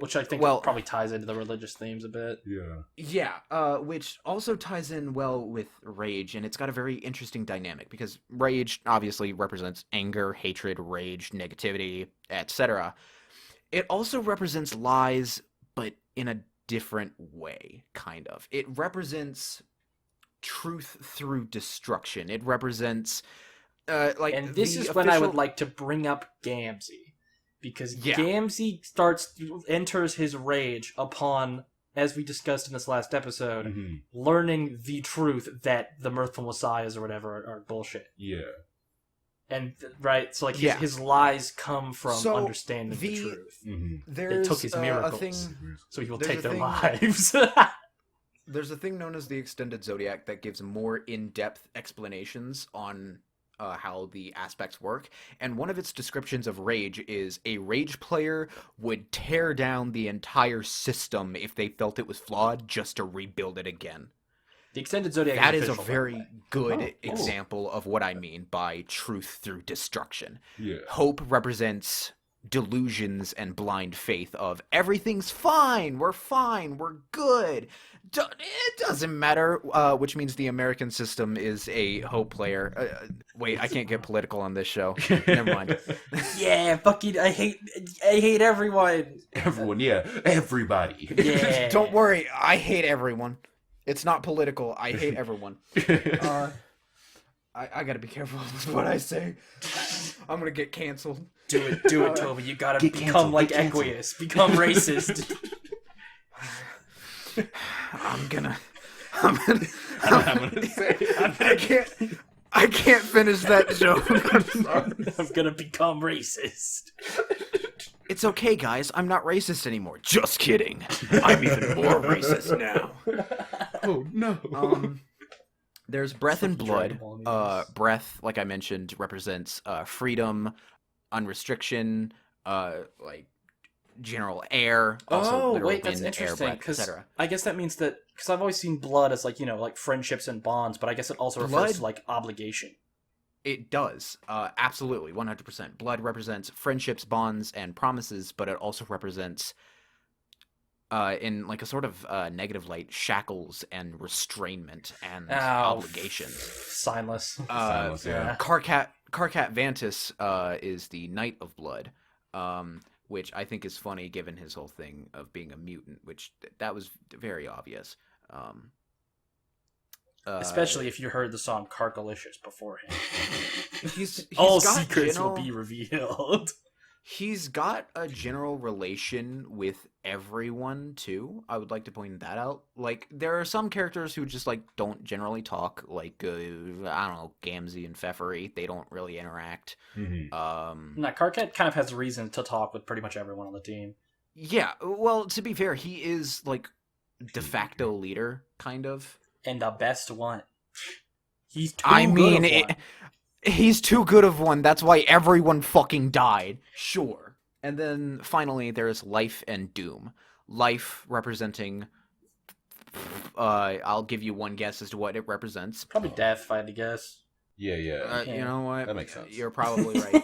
Which I think well, probably ties into the religious themes a bit. Yeah. which also ties in well with rage, and it's got a very interesting dynamic because rage obviously represents anger, hatred, rage, negativity, etc. It also represents lies, but in a different way, kind of. It represents truth through destruction. It represents like And this the is when I would official- like to bring up Gamzee. Because Yeah. Gamzee enters his rage upon, as we discussed in this last episode, Mhm. learning the truth that the mirthful messiahs or whatever are bullshit. Yeah. And right, so like Yeah. his lies come from So, understanding the the- truth. Mm-hmm. there's took his a miracles. thing. So he will there's take a their thing- lives. There's a thing known as the extended zodiac that gives more in-depth explanations on how the aspects work, and one of its descriptions of rage is a rage player would tear down the entire system if they felt it was flawed just to rebuild it again. The extended zodiac That is a official, by the very way. good Oh, cool. example of what I mean by truth through destruction. Yeah. Hope represents delusions and blind faith of everything's fine, we're good. It doesn't matter, which means the American system is a hope player. Wait, I can't get political on this show. Never mind. Yeah, fucking I hate everyone. Everyone, yeah. Everybody. Yeah. Don't worry, I hate everyone. It's not political. I hate everyone. I gotta be careful with what I say. I'm gonna get canceled. Do it, Toby. You gotta Get become canceled, like get canceled. Equius. Become racist. I'm gonna I'm gonna say. I can't finish that joke. I'm gonna become racist. It's okay, guys. I'm not racist anymore. Just kidding. I'm even more racist now. Oh no. There's breath and Dragon blood. Ball memes. Breath, like I mentioned, represents freedom, unrestriction, like general air. Also Oh, literal wait, that's wind, interesting. air, breath, Because etc. I guess that means that because I've always seen blood as like like friendships and bonds, but I guess it also refers Blood- to like obligation. It does. Absolutely, 100%. Blood represents friendships, bonds, and promises, but it also represents, in like a sort of negative light, shackles and restrainment and obligations. Signless. Silence, yeah. Karkat Vantis is the Knight of Blood, which I think is funny given his whole thing of being a mutant, which that was very obvious. Especially if you heard the song Carkalicious beforehand. he's All got secrets general, will be revealed. He's got a general relation with everyone too. I would like to point that out. Like there are some characters who just like don't generally talk. Like I don't know, Gamzee and Pfeffery. They don't really interact. Mhm. Now, Karkat kind of has a reason to talk with pretty much everyone on the team. Yeah. Well, to be fair, he is like de facto leader, kind of. And the best one. He's too I good mean, of one. he's too good of one. That's why everyone fucking died. Sure. And then finally, there's life and doom. Life representing. I'll give you one guess as to what it represents. Probably death, if I had to guess. Yeah. You know what? That makes sense. You're probably right.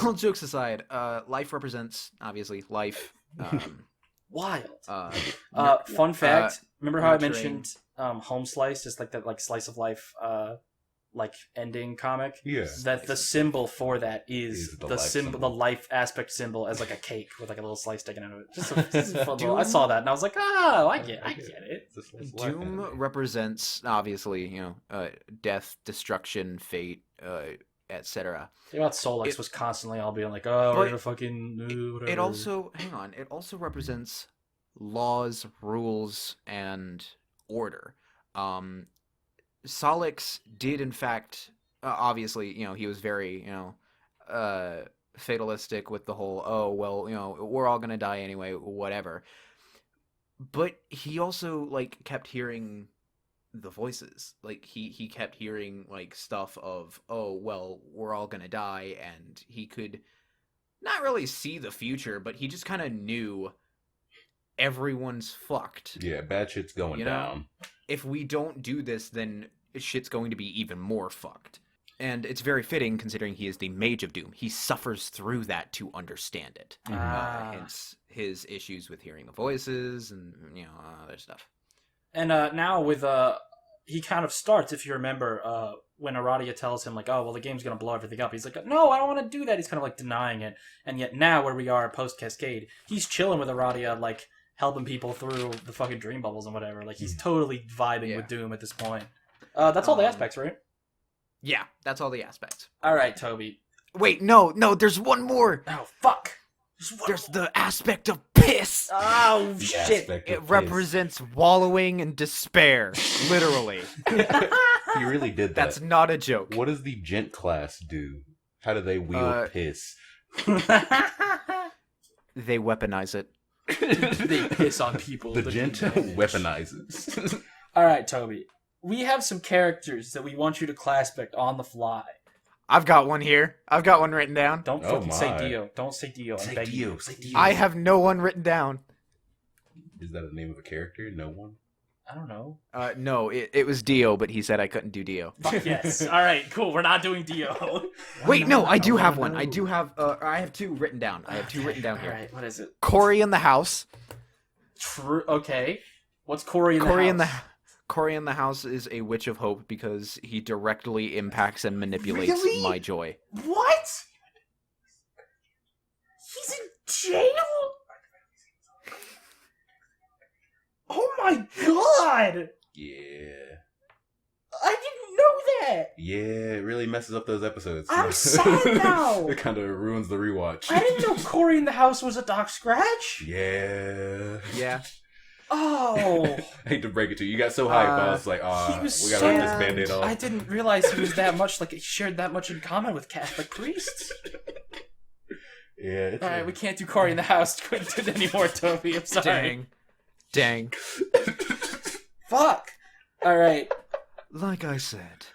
All jokes aside, life represents obviously life. Wild. Uh, Fun fact. Remember how I nurturing. mentioned Home Slice, just like that like slice of life like ending comic? Yeah. That the symbol for that is Is the the life symbol, symbol. the life aspect symbol as like a cake with like a little slice sticking out of it. Just a fun little, I Doom- saw that and I was like, oh, I get it. Doom represents obviously death, destruction, fate, etc. The thing about Solix was constantly all being like, oh, But we're gonna fucking whatever. It also it also represents laws, rules, and order. Solix did in fact obviously he was very fatalistic with the whole, oh, well, we're all gonna die anyway, whatever. But he also, like, kept hearing the voices. Like, he kept hearing, like, stuff of, oh, well, we're all gonna die, and he could not really see the future, but he just kind of knew everyone's fucked. Yeah, bad shit's going down. If we don't do this, then shit's going to be even more fucked. And it's very fitting, considering he is the Mage of Doom. He suffers through that to understand it. Hence his issues with hearing the voices and, other stuff. And now with he kind of starts, if you remember, when Aradia tells him, like, oh, well, the game's going to blow everything up. He's like, no, I don't want to do that. He's kind of, like, denying it. And yet now, where we are post-Cascade, he's chilling with Aradia, like, helping people through the fucking dream bubbles and whatever. Like, he's totally vibing with Doom at this point. That's all the aspects, right? Yeah, that's all the aspects. All right, Toby. Wait, no, there's one more. Oh, fuck. There's the aspect of piss. Oh, shit. It represents wallowing in despair, literally. He really did that. That's not a joke. What does the gent class do? How do they wield piss? They weaponize it. They piss on people. The gent weaponizes. All right, Toby. We have some characters that we want you to CLASSPECT on the fly. I've got one here. I've got one written down. Don't fucking say Dio. Don't say Dio. Say Dio. Say Dio. I have no one written down. Is that the name of a character? No one? I don't know. No, it was Dio, but he said I couldn't do Dio. Fuck yes. All right, cool. We're not doing Dio. Wait, no, I do have one. I do have. I have two written down. I have two written down here. All right, what is it? Corey in the house. True. Okay. What's Corey in the house? Corey in the house is a witch of hope because he directly impacts and manipulates my joy. What? He's in jail? Oh my god! Yeah. I didn't know that! Yeah, it really messes up those episodes. I'm sad now! It kind of ruins the rewatch. I didn't know Corey in the house was a Doc Scratch! Yeah. Yeah. Oh. I hate to break it to you. You got so hyped. I was like, we gotta rip this band-aid off. I didn't realize he was that much, like, he shared that much in common with Catholic priests. Yeah. Alright, we can't do Corey in the house anymore, Toby. I'm sorry. Dang. Fuck. Alright. Like I said,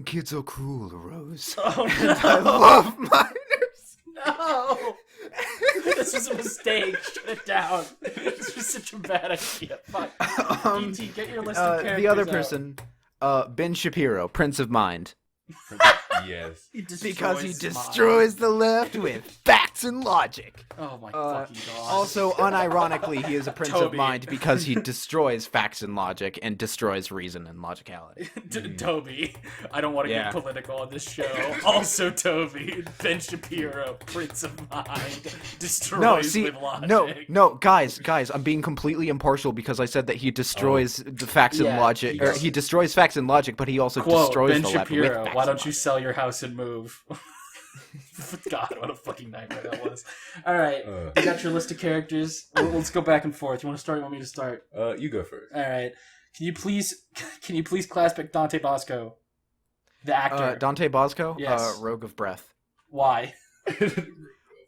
kids are cruel, Rose. Oh, And no. I love minors. No! This was a mistake. Shut it down. This was such a bad idea. Fuck. ET, get your list of characters the other out. person, Ben Shapiro, Prince of Mind. Yes. Because he destroys the left with facts and logic. Oh my fucking god. Also, unironically, he is a Prince of Toby. Mind because he destroys facts and logic and destroys reason and logicality. Toby, I don't want to get political on this show. Also, Toby, Ben Shapiro, Prince of Mind, destroys with logic. No, guys, I'm being completely impartial because I said that he destroys the facts and logic, or he destroys facts and logic, but he also destroys Ben the left with Shapiro, facts why and don't you logic. sell your house and move? God, what a fucking nightmare that was. Alright, you got your list of characters. Let's go back and forth. You want to start or you want me to start? You go first. Alright. Can you please CLASSPECT Dante Bosco? The actor. Dante Bosco? Yes. Rogue of Breath. Why?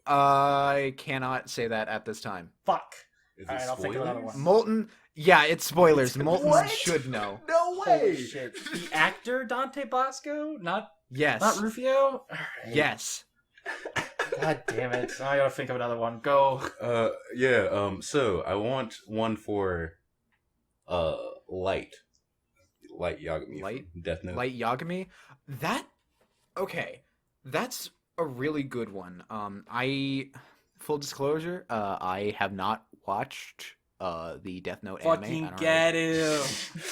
I cannot say that at this time. Fuck. Is it Alright, I'll think of another spoilers? one. Molten, yeah, it's spoilers. Molten What? should know. No Holy shit. The actor Dante Bosco? Not Yes. Rufio? Alright. Yes. God damn it. Now I gotta think of another one. Go. So I want one for Light Yagami. Light? from Death Note. Light Yagami? That's a really good one. Full disclosure, I have not watched the Death Note anime. Fucking get him.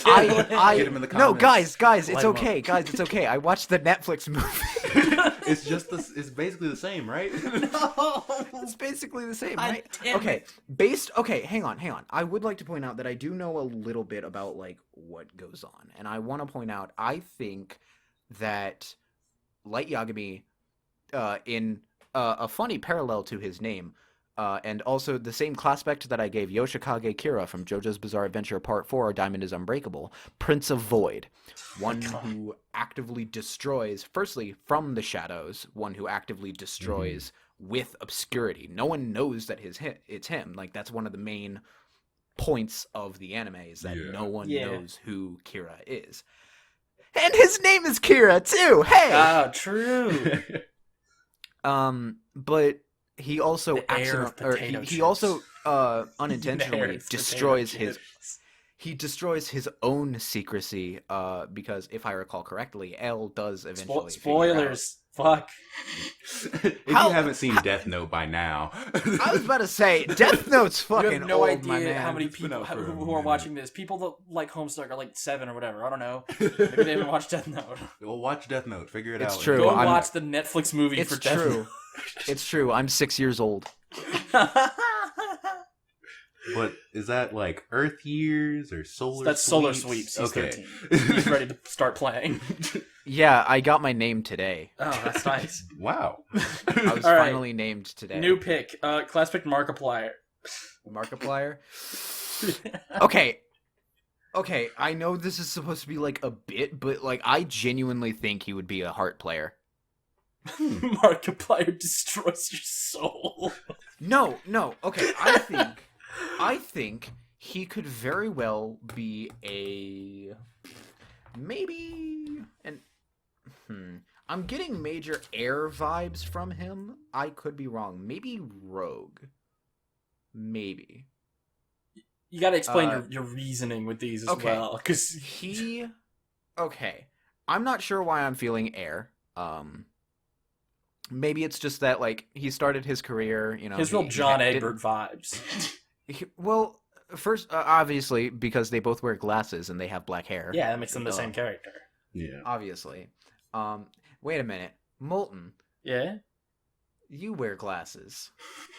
I Get him in the no, comments. guys, it's Light 'em okay, guys, it's okay. I watched the Netflix movie. It's basically the same, right? It's basically the same, right? Okay, hang on. I would like to point out that I do know a little bit about like what goes on, and I want to point out I think that Light Yagami, in a funny parallel to his name, And also the same CLASSPECT that I gave Yoshikage Kira from JoJo's Bizarre Adventure Part 4, Diamond is Unbreakable, Prince of Void, one who actively destroys, firstly, from the shadows, one who actively destroys with obscurity. No one knows that it's him. Like, that's one of the main points of the anime, is that no one knows who Kira is. And his name is Kira, too! Hey! Ah, true! But he also unintentionally destroys his own secrecy, because if I recall correctly, L does eventually spoilers. Fuck. If you haven't seen Death Note by now. I was about to say, Death Note's fucking you have no old, idea my man. how many people who are watching this. People that like Homestuck are like 7 or whatever. I don't know. Maybe they haven't watched Death Note. Well, watch Death Note. Figure it out. It's true. Go watch the Netflix movie It's for Death true. Note. It's true. I'm 6 years old. But is that like Earth years or solar? That's solar sweeps. He's okay. 13. He's ready to start playing. Yeah, I got my name today. Oh, that's nice. Wow. I was All right. finally named today. New pick. CLASSPECT Markiplier. Markiplier? Okay. Okay, I know this is supposed to be like a bit, but like I genuinely think he would be a heart player. Markiplier destroys your soul. No. Okay, I think he could very well be I'm getting major air vibes from him. I could be wrong. Maybe rogue. Maybe. You gotta explain your reasoning with these as well, because Okay, I'm not sure why I'm feeling air. Maybe it's just that like he started his career, his real John Egbert vibes. Well, first, obviously, because they both wear glasses and they have black hair. Yeah, that makes them the same character. Yeah. Obviously. Wait a minute, Molten. Yeah. You wear glasses.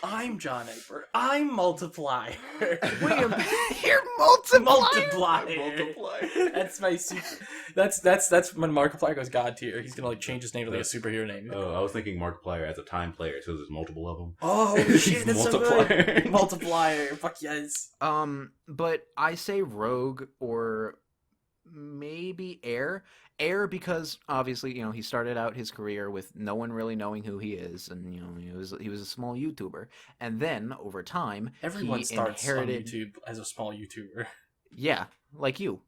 I'm John Egbert. I'm Multiplier. Wait a minute, you're Multiplier. Multiplier. That's my super. That's when Markiplier goes God tier. He's gonna like change his name to like a superhero name. Oh, I was thinking Markiplier as a time player, so there's multiple of them. Oh shit, that's Multiplier. so good. Multiplier. Fuck yes. But I say rogue or maybe air. Air because obviously, he started out his career with no one really knowing who he is, and he was a small YouTuber. And then over time, everyone he starts inherited... on YouTube as a small YouTuber. Yeah, like you.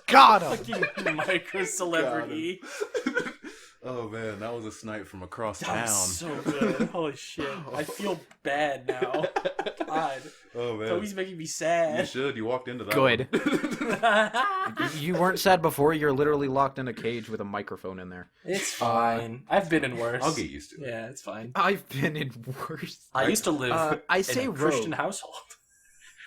Got him. Fucking micro celebrity. Oh man, that was a snipe from across That town. was so good. Holy shit. I feel bad now. God. Oh man. Toby's making me sad. You should. You walked into that. Good. One. You weren't sad before. You're literally locked in a cage with a microphone in there. It's fine. I've been in worse. I'll get used to it. Yeah, it's fine. I've been in worse. I used to live in a Christian rogue. household.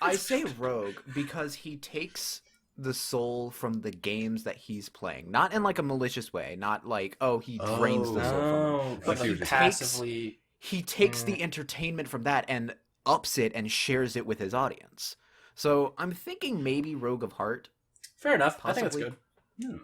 I say rogue because he takes the soul from the games that he's playing, not in like a malicious way, not like he drains the soul from them, but he passively he takes the entertainment from that and ups it and shares it with his audience. So I'm thinking maybe Rogue of Heart. Fair enough. Possibly. I think that's good. Yeah.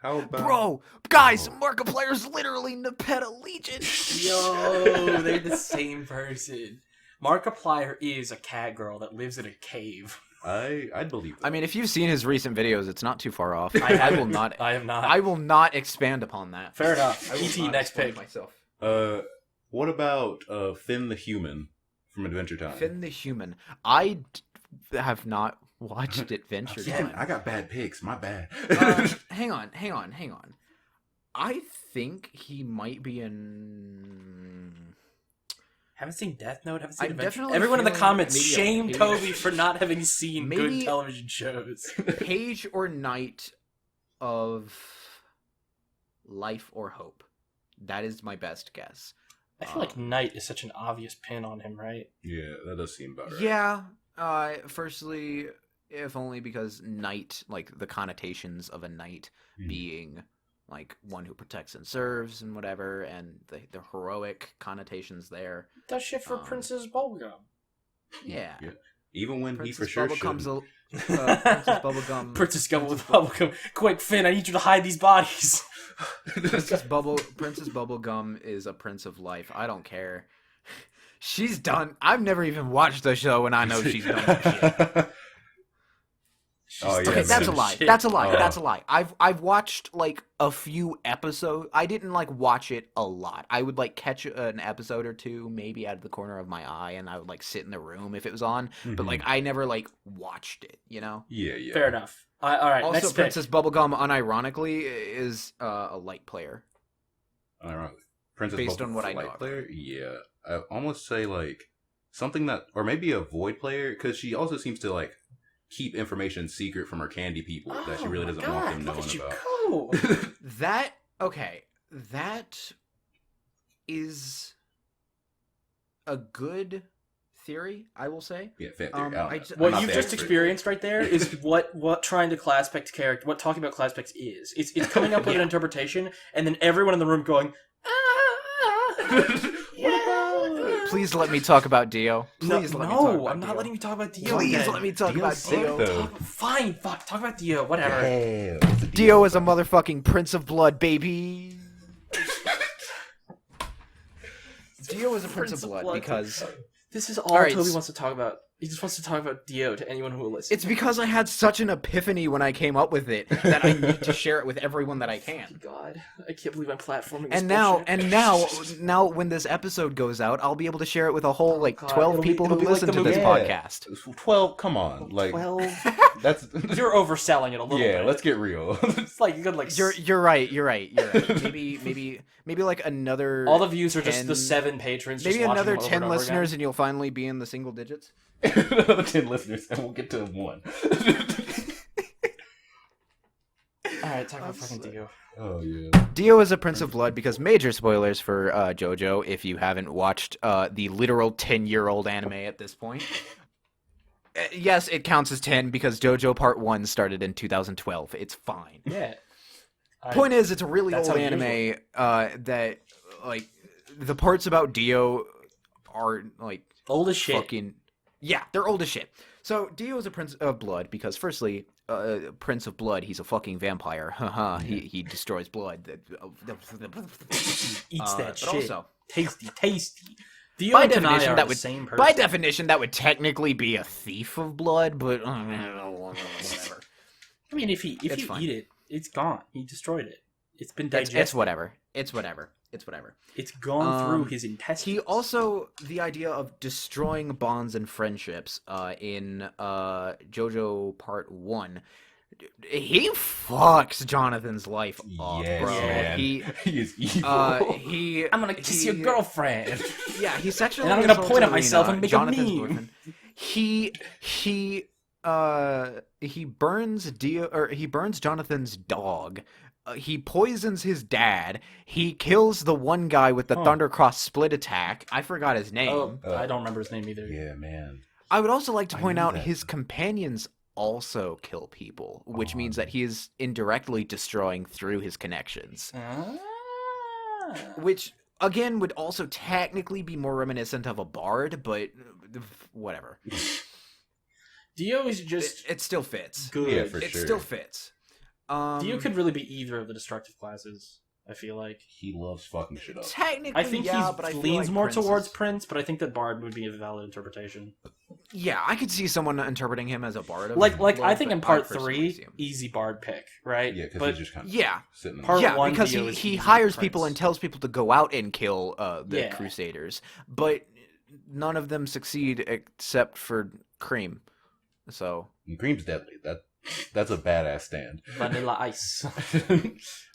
How about... Bro, guys, Markiplier's literally Nepeta Legion. Yo, they're the same person. Markiplier is a cat girl that lives in a cave. I'd believe that. I mean, if you've seen his recent videos, it's not too far off. I will not. I have not. I will not expand upon that. Fair enough. I will ET not next explain pick. myself. What about Finn the Human from Adventure Time? Finn the Human. I have not watched Adventure Time. I got bad picks. My bad. Hang on. I think he might be in... Haven't seen Death Note. Haven't seen I'm Adventure. definitely Everyone in the feeling comments, maybe a shame page. Toby for not having seen Maybe- good television shows. Page or Knight of Life or Hope. That is my best guess. I feel like Knight is such an obvious pin on him, right? Yeah, that does seem about right. Yeah. Firstly, if only because knight, like the connotations of a knight being like one who protects and serves and whatever, and the heroic connotations there. Does shit for Princess Bubblegum. Yeah. Even when he for Princess sure Bubblegum's shouldn't. Princess Bubblegum. Princess Gumbo with bubblegum. Quick, Finn, I need you to hide these bodies. Princess Bubblegum is a prince of life. I don't care. She's done. I've never even watched the show, and I know she's done some shit. Oh yeah, Okay, that's a man. lie. Shit. That's a lie. Oh. That's a lie. I've watched like a few episodes. I didn't like watch it a lot. I would like catch an episode or two, maybe out of the corner of my eye, and I would like sit in the room if it was on. But like I never like watched it. You know. Yeah, yeah. Fair enough. All right, Also, next pick. Princess Bubblegum, unironically, is a light player. Ironically. Princess Based Bubble on what I light know of player? Yeah. I almost say like something that, or maybe a void player, because she also seems to like keep information secret from her candy people that she really doesn't want them look knowing at you about. go. That is a good theory, I will say. Yeah, fan Um, theory. I I don't ju- know. What I'm not you've the just expert. experienced right there is what trying to CLASSPECT character, what talking about CLASSPECT is. It's coming up with an interpretation, and then everyone in the room going, Please let me talk about Dio. No, Please let me talk about I'm not Dio. letting you talk about Dio. Please again. let me talk about Dio's sick, Dio. though. Fine, fuck, talk about Dio, whatever. Damn, it's a Dio is a motherfucking prince of blood, baby. Dio is a prince of blood because This is all All right, Toby s- wants to talk about. He just wants to talk about Dio to anyone who will listen. it's because I had such an epiphany when I came up with it that I need to share it with everyone that I can. God, I can't believe I'm platforming this And now, bullshit. now, when this episode goes out, I'll be able to share it with a whole like God, 12 it'll be- people it'll who be like listen the to this movie- podcast. 12, come on. Like, 12. that's. You're overselling it a little Yeah, bit. let's get real. It's like you got like You're right. Maybe like another. all the views are just 10 the 7 patrons. Maybe just watching another them over 10 and over listeners, again. and you'll finally be in the single digits. Another 10 listeners, and we'll get to 1. All right, talk about fucking Dio. Oh, yeah. Dio is a prince of blood because major spoilers for JoJo if you haven't watched the literal 10-year-old anime at this point. Yes, it counts as 10 because JoJo Part 1 started in 2012. It's fine. Yeah. Point is, it's a really That's old how anime that, like, the parts about Dio are, like, old as shit. fucking... Yeah, they're old as shit. So, Dio is a prince of blood because, firstly, prince of blood, he's a fucking vampire. Haha, he destroys blood. Eats that but shit. also, Tasty. Dio by and Kanai definition, are that the would same person. by definition that would technically be a thief of blood, but whatever. I mean, if you fine. eat it, it's gone. He destroyed it. It's been It's, digested. it's whatever. It's whatever. It's whatever. It's gone through Um, his intestines. He also the idea of destroying bonds and friendships in JoJo Part 1. He fucks Jonathan's life up, Yes, bro. man. He He is evil. he I'm gonna kiss your girlfriend. Yeah, he sexually And I'm gonna assaults point at Arena, myself and make a Jonathan's meme. boyfriend. He burns he burns Jonathan's dog. He poisons his dad. He kills the one guy with the Thundercross split attack. I forgot his name. Oh, I don't remember his name either. Yeah, man. I would also like to point knew out that. his companions also kill people, which means that he is indirectly destroying through his connections. Ah. Which, again, would also technically be more reminiscent of a bard, but whatever. Dio is just It still fits. good. Yeah, for It sure. still fits. Dio could really be either of the destructive classes. I feel like. He loves fucking shit up. Technically, I think yeah, he but I feel leans like more Prince towards is- Prince, but I think that Bard would be a valid interpretation. Yeah, I could see someone interpreting him as a bard. Of Like blood, I think but in part personally 3, see him- easy Bard pick, right? Yeah, because but he's just kind of Yeah, sitting Part there. yeah, one because Dio is he easy hires Prince. people and tells people to go out and kill the Yeah. Crusaders, but none of them succeed except for Cream. So And Cream's deadly. That's a badass stand. Vanilla Ice.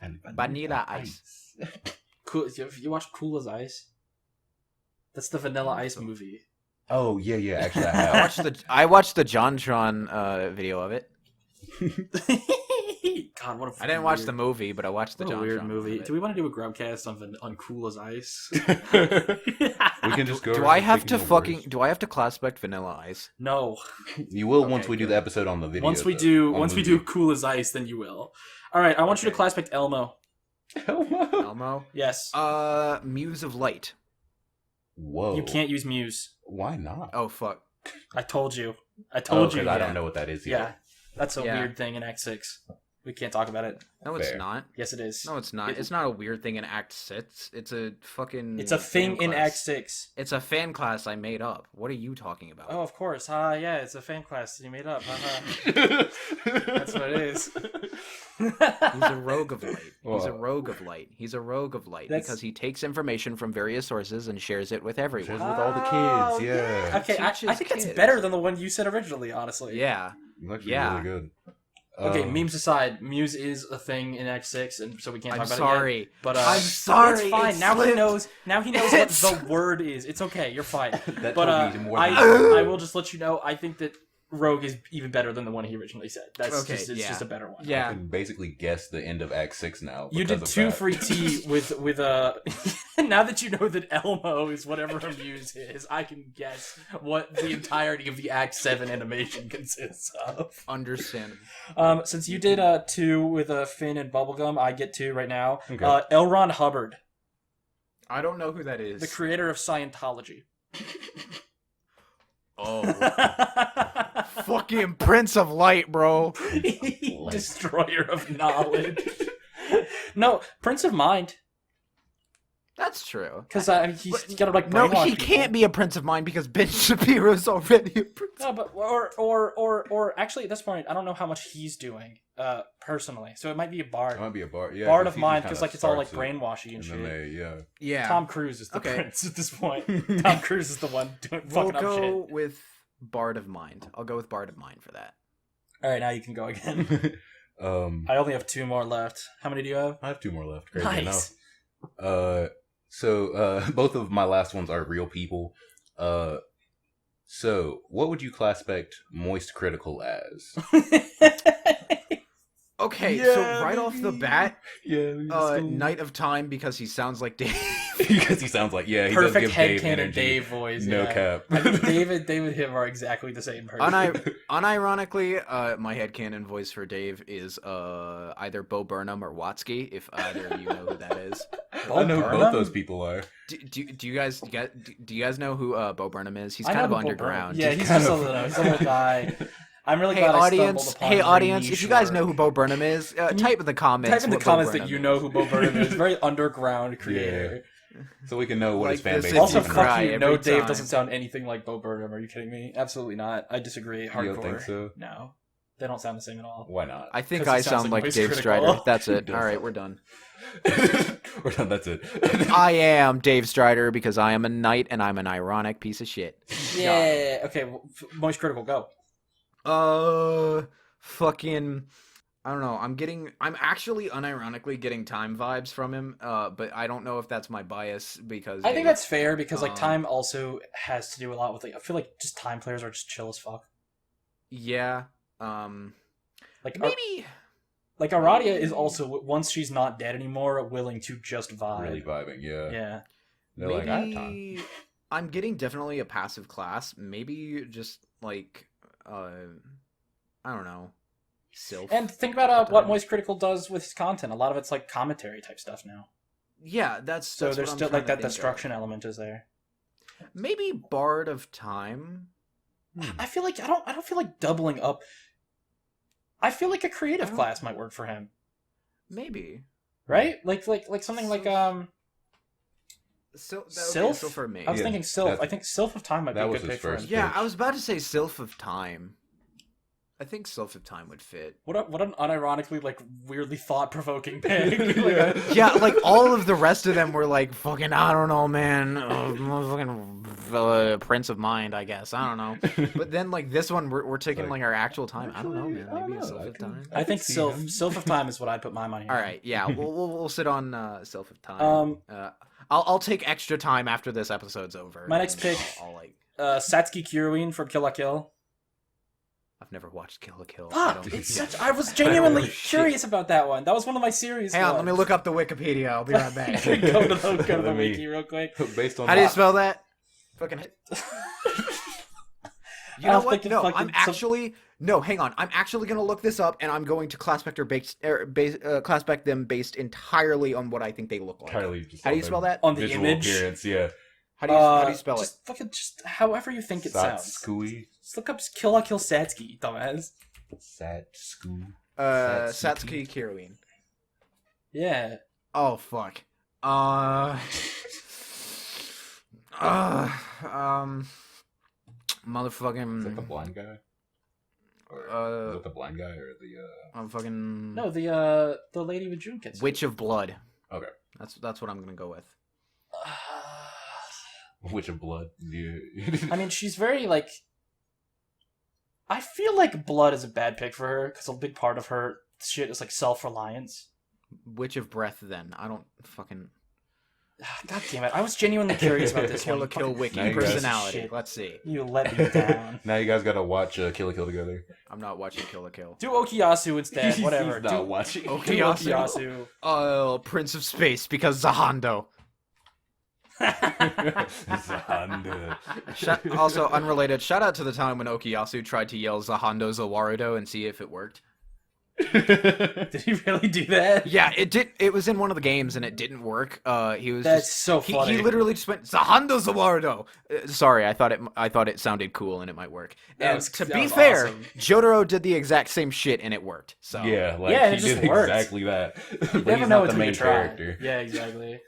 And Vanilla Ice. Cool. You watch Cool as Ice? That's the Vanilla Ice movie. Oh yeah. Actually, I have. I watched the JonTron video of it. God, what a I didn't watch the movie, but I watched the what a JonTron weird movie. of it. Do we want to do a GrubCast on Cool as Ice? We can just go. Do over I the have to fictional fucking? words. Do I have to CLASSPECT Vanilla Ice? No. You will Okay, once we do good. the episode on the video. Once we though, do on the Cool as Ice, then you will. All right, I want you to Okay. CLASSPECT Elmo. Elmo. Elmo. Yes. Muse of Light. Whoa. You can't use Muse. Why not? Oh fuck. I told you. I Oh, told you. I don't know what that is yet. Yeah, that's a Yeah. weird thing in Act 6. We can't talk about it. No, it's Fair. not. Yes, it is. No, it's not. It's not a weird thing in Act 6. It's a fucking. It's a thing fan in class. Act 6. It's a fan class I made up. What are you talking about? Oh, of course. Yeah, it's a fan class that you made up. That's what it is. He's a rogue of light. He's a Well- rogue of light. He's a rogue of light That's- because he takes information from various sources and shares it with Shares everyone. with all the Oh, kids, yeah. Okay, I Teaches think that's kids. better than the one you said originally, honestly. Yeah. It's actually Yeah. really good. Okay, memes aside, Muse is a thing in Act 6, and so we can't I'm talk about it yet. sorry. But I'm sorry. It's fine. It Now he slipped. knows. Now he knows what the word is. It's okay. You're fine. That But told me more than I will just let you know. I think that Rogue is even better than the one he originally said. That's Okay, just it's yeah. just a better one. I Yeah. can basically guess the end of Act 6 now. You did because of 2 that. free tea with now that you know that Elmo is whatever a muse is, I can guess what the entirety of the Act 7 animation consists of. Understandable. Since you did 2 with Finn and Bubblegum, I get 2 right now. Okay. L. Ron Hubbard, I don't know who that is. the creator of Scientology. Oh. Fucking Prince of Light, bro. Destroyer of knowledge. No, Prince of Mind. That's true. Because he's got to like No, brainwash he people. can't be a Prince of Mine because Ben Shapiro's already a Prince. No, but or actually at this point, I don't know how much he's doing personally. So it might be a bard. It might be a bard. Yeah, Bard 'cause of he Mind, just because kinda like it's all like starts it, brainwashy and and shit. then they, yeah. Yeah. Tom Cruise is the Okay. prince at this point. Tom Cruise is the one doing We'll fucking up shit. go with Bard of Mind. I'll go with Bard of Mind for that. All right, now you can go again. I only have 2 more left. How many do you have? I have 2 more left. Crazy Nice. enough. So both of my last ones are real people. So what would you CLASSPECT Moist Critical as? Okay, Yeah, so right off the baby. bat, Yeah, Knight of Time because he sounds like Dave. because he sounds like he Perfect does give Dave headcanon energy. Dave voice. No yeah. cap. I think David and him are exactly the same person. Unironically, my headcanon voice for Dave is either Bo Burnham or Watsky, if either of you know who that is. I know who Burnham? both those people are. Do you guys know who Bo Burnham is? He's I kind know of who Bo Burnham- underground. Yeah, he's kind just of- he's a little guy. I'm really Hey glad audience, I stumbled upon hey his audience, niche if you guys know work. who Bo Burnham is, type in the comments. Type in the what Bo comments that Burnham you is. know who Bo Burnham is. Very underground creator. So we can know what his Like fan this base if is. Also, you even. cry fuck you. every No, Dave time. doesn't sound anything like Bo Burnham. Are you kidding me? Absolutely not. I disagree. Hardcore. You don't think so? No, they don't sound the same at all. Why not? I think 'Cause he I sounds sound like like voice Dave critical. Strider. That's it. He does All right, sound- we're done. We're done. That's it. I am Dave Strider because I am a knight and I'm an ironic piece of shit. Yeah. Okay. Well, Moist Critical, go. Fucking, I don't know. I'm actually unironically getting Time vibes from him. But I don't know if that's my bias because I think that's fair because like Um, time also has to do a lot with like I feel like just time players are just chill as fuck. yeah. Like Maybe. like Aradia is also once she's not dead anymore willing to just vibe. Really vibing. Yeah. Yeah. They're like, I have time. Maybe I'm getting definitely a passive class. Maybe just like I don't know, Sylph. And think about what Moist Critical does with his content. A lot of it's like commentary type stuff now. yeah, that's So that's there's what I'm still trying like to that think of. destruction element is there. Maybe Bard of Time. I feel like I don't feel like doubling up. I feel like a creative don't- class might work for him, Maybe. right? Like something like Sylph? Sylph for me. I was Yeah, thinking Sylph. that's- I think Sylph of Time might be that a was good his pick for him. first. Yeah, pitch. I was about to say Sylph of Time. I think Sylph of Time would fit. What an unironically like weirdly thought provoking pick. Like, Yeah, like all of the rest of them were like fucking. I don't know, man. Fucking Prince of Mind, I guess. I don't know. But then like this one, we're taking like our actual time. I don't know, man. Maybe a Sylph of Time. I think see Sylph him. Sylph of Time is what I'd put my money on. All right, yeah, we'll sit on Sylph of Time. I'll take extra time after this episode's over. My next and pick- I'll like. Satsuki Kiruin from Kill la Kill. I've never watched Kill la Kill. I Fuck, don't- it's such. I was genuinely Oh, shit. curious about that one. That was one of my series. Hang on, let me look up the Wikipedia. I'll be right back. go to the Let me- wiki real quick. Based on How do you that- spell that? Fucking. You I know was what? thinking No, fucking I'm actually no. Hang on. I'm actually gonna look this up, and I'm going to CLASSPECT them based entirely on what I think they look like. Entirely just How do you on spell their that? On the visual image? appearance, yeah. How do you spell it? Just however you think it sounds. Satsuki. Just look up Kill La Kill Satsuki, dumbass. Satsuki. Satsuki Kirin. Yeah. Oh fuck. Motherfucking. Is that the blind guy? Or is it the blind guy or the? I'm fucking. No, the lady with Junketsu. Witch of Blood. Okay. That's what I'm gonna go with. Witch of Blood. Yeah. I mean, she's very like. I feel like Blood is a bad pick for her because a big part of her shit is like self-reliance. Witch of Breath. Then I don't fucking. God damn it! I was genuinely curious about this Kill one. a Kill Wiki Now you guys- personality. Shit. Let's see. You let me down. Now you guys gotta watch Kill la Kill together. I'm not watching Kill a Kill. Do Okuyasu instead. Whatever. He's not Do watching. do Okuyasu. Okuyasu. Oh, Prince of Space because Zahando. Zahanda. Also, unrelated, shout out to the time when Okuyasu tried to yell Zahando Zawarudo and see if it worked. Did he really do that? Yeah, it did. It was in one of the games and it didn't work. He was That's just, so funny. He literally just went Zahando Zawarudo. Sorry, I thought it sounded cool and it might work. That And was- to that be was fair, awesome. Jotaro did the exact same shit and it worked. So Yeah, like Yeah, he it just did worked. exactly that. You But never he's know not the until main you try. character. Yeah, exactly.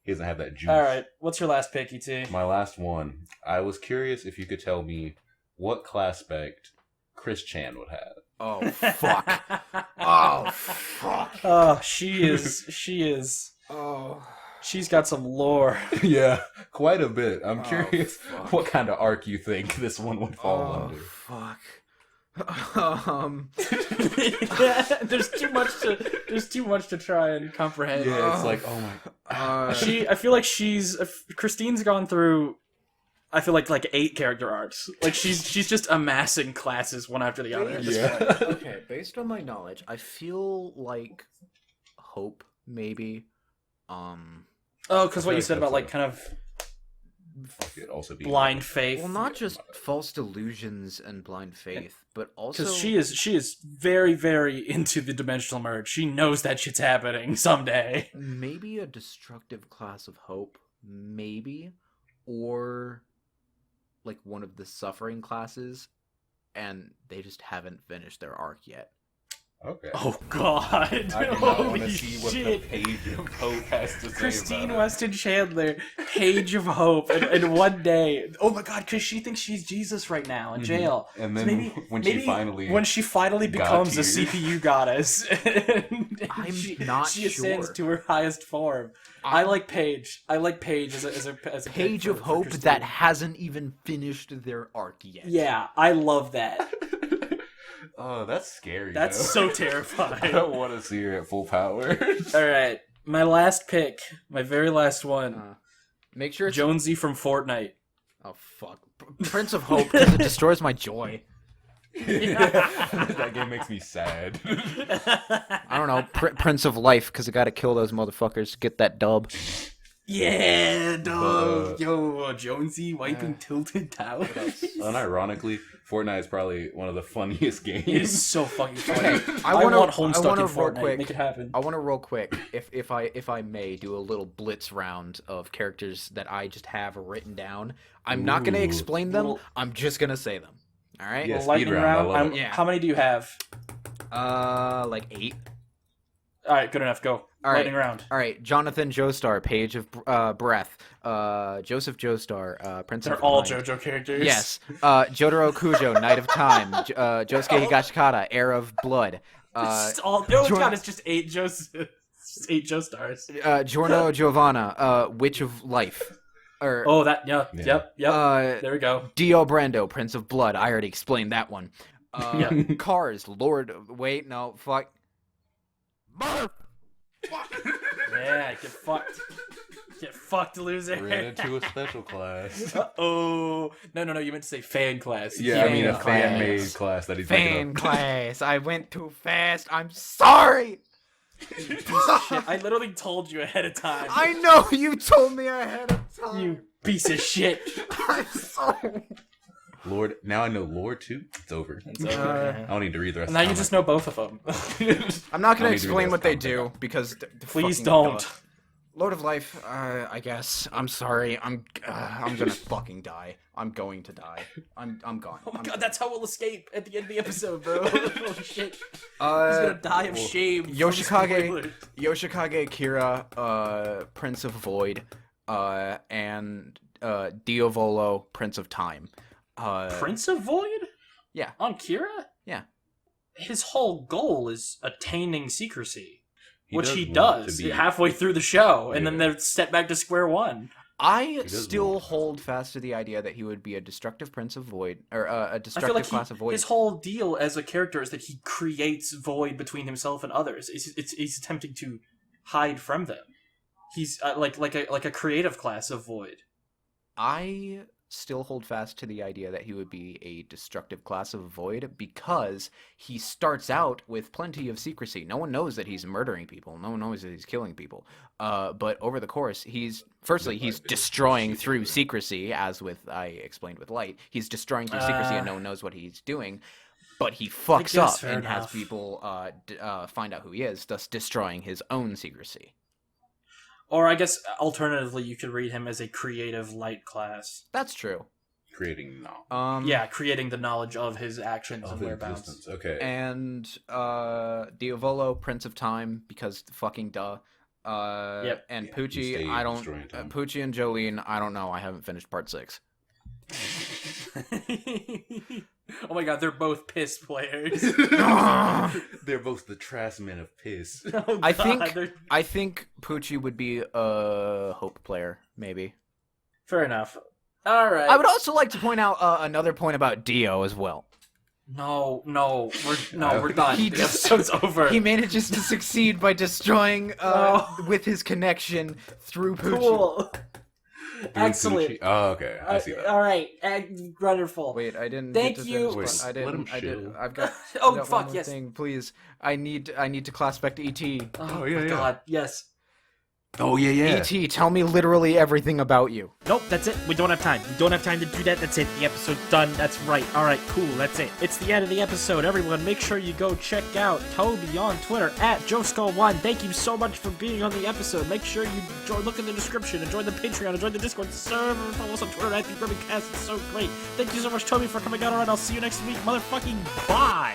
He doesn't have that juice. All right, what's your last pick, ET? My last one. I was curious if you could tell me what class spect Chris Chan would have. Oh fuck. Oh fuck. Oh, she is. Oh. She's got some lore. Yeah, quite a bit. I'm Oh, curious fuck. what kind of arc you think this one would fall Oh under. fuck. Yeah, there's too much to try and comprehend. Yeah, it's like, oh my. I feel like Christine's gone through. I feel like 8 character arcs. Like she's just amassing classes one after the other. at this point. Yeah. Okay, based on my knowledge, I feel like Hope maybe. Oh, because what I you feel said like about like that's kind of It'd also be blind faith. Well, not just false delusions and blind faith, but also Because she is very, very into the dimensional merge. She knows that shit's happening someday. maybe a destructive class of Hope, maybe, or like one of the suffering classes, and they just haven't finished their arc yet. Okay. Oh God! I do not want Holy to see what the shit! page of Hope has to say Christine about Weston Chandler, Page of Hope, and one day. Oh my God! Because she thinks she's Jesus right now in Mhm. jail. And So then when she finally got becomes a tier. CPU goddess, and I'm she, not she ascends sure. to her highest form. I like Paige. I like Paige as a Page pick of for Hope Christine. that hasn't even finished their arc yet. Yeah, I love that. Oh, that's scary. That's though. so I terrifying. don't want to see her at full power. All right, my last pick, my very last one, Make sure it's Jonesy from Fortnite. Oh fuck, Prince of Hope because it destroys my joy. That game makes me sad. I don't know, Prince of Life because I gotta kill those motherfuckers. Get that dub. Yeah, dog. But- Yo, Jonesy wiping tilted towers. Unironically, Fortnite is probably one of the funniest It is games. so fucking funny. Okay, I wanna- want Homestuck wanna in real Fortnite. quick- Make it happen. I want to real quick, if I may, do a little blitz round of characters that I just have written down. I'm not gonna Ooh. explain them. Little- I'm just gonna say them. All right. Yeah. Well, lightning speed round, I round. love it. Yeah. How many do you have? Like 8. All right, good enough. Go. All right. Lightning round. All right, Jonathan Joestar, Page of Breath, Joseph Joestar, Prince They're of all Mind. JoJo characters. Yes, Jotaro Kujo, Knight of Time, Josuke Higashikata, Heir of Blood, It's just all. Oh Jordan- God, it's just 8 Joes. It's just 8 Joe stars. Giorno Giovanna, Witch of Life, or Oh, that. Yeah. Yeah. Yep. There we go. Dio Brando, Prince of Blood. I already explained that one. Yeah. Cars, Lord. Wait, no, fuck. Yeah. Get fucked. Get fucked, loser. Ran into a special class. Oh no! You meant to say fan class. Yeah, I mean a Fan fan-made class that he's Fan making up. class. I went too fast. I'm sorry. You piece of shit. I literally told you ahead of time. I know you told me ahead of time. You piece of shit. I'm sorry. Lord, now I know Lord too. It's over. It's over. I don't need to read the rest. Now of you the just know both of them. I'm not I gonna need to read explain this what they content. do because Please fucking don't. duh. Lord of Life, I guess. I'm sorry. I'm gonna fucking die. I'm going to die. I'm gone. Oh my god, that's how we'll escape at the end of the episode, bro. Oh shit. He's gonna die of shame. Yoshikage, Kira, Prince of Void, and Diavolo, Prince of Time. Prince of Void? Yeah. On Kira? Yeah. His whole goal is attaining secrecy. Which he want does to be- halfway through the show, and then they step back to square one. I does still want- hold fast to the idea that he would be a destructive Prince of Void, or a I feel destructive like class of Void. his whole deal as a character is that he creates void between himself and others. He's attempting to hide from them. He's like a creative class of void. I still hold fast to the idea that he would be a destructive class of Void because he starts out with plenty of secrecy. No one knows that he's murdering people. No one knows that he's killing people. But over the course, he's destroying through secrecy, as with I explained with Light. He's destroying through secrecy, and no one knows what he's doing. But he fucks up and has people find out who he is, thus destroying his own secrecy. Or I guess alternatively, you could read him as a creative light class. That's true. Creating knowledge. Yeah, creating the knowledge of his actions and Of whereabouts. existence. Okay. And Diavolo, Prince of Time, because fucking duh. Yep. And Yeah, Poochie, you stay I don't. destroying time. Poochie and Jolene, I don't know. I haven't finished part 6. Oh my god, they're both piss players. They're both the trash men of piss. Oh I god, think they're... I think Poochie would be a Hope player, maybe. Fair enough. All right. I would also like to point out another point about Dio as well. No, we're done. He The just- episode's over. He manages to succeed by destroying with his connection through Poochie. Cool. Excellent. Gucci. Oh, okay. I see that. All right, wonderful. Wait, I didn't. Thank get to you. finish, Wait, I didn't. let him I did. chill. I've got. Oh, I've got fuck, one more yes. thing, please. I need to CLASSPECT ET. Oh, yeah, my yeah. god, yes. Oh, yeah. ET, tell me literally everything about you. Nope, that's it. We don't have time. We don't have time to do that. That's it. The episode's done. That's right. All right, cool. That's it. It's the end of the episode. Everyone, make sure you go check out Toby on Twitter at JoeSkull1. Thank you so much for being on the episode. Make sure you look in the description and join the Patreon and join the Discord server. Follow us on Twitter at the GrubCast. It's so great. Thank you so much, Toby, for coming out. All right, I'll see you next week. Motherfucking bye.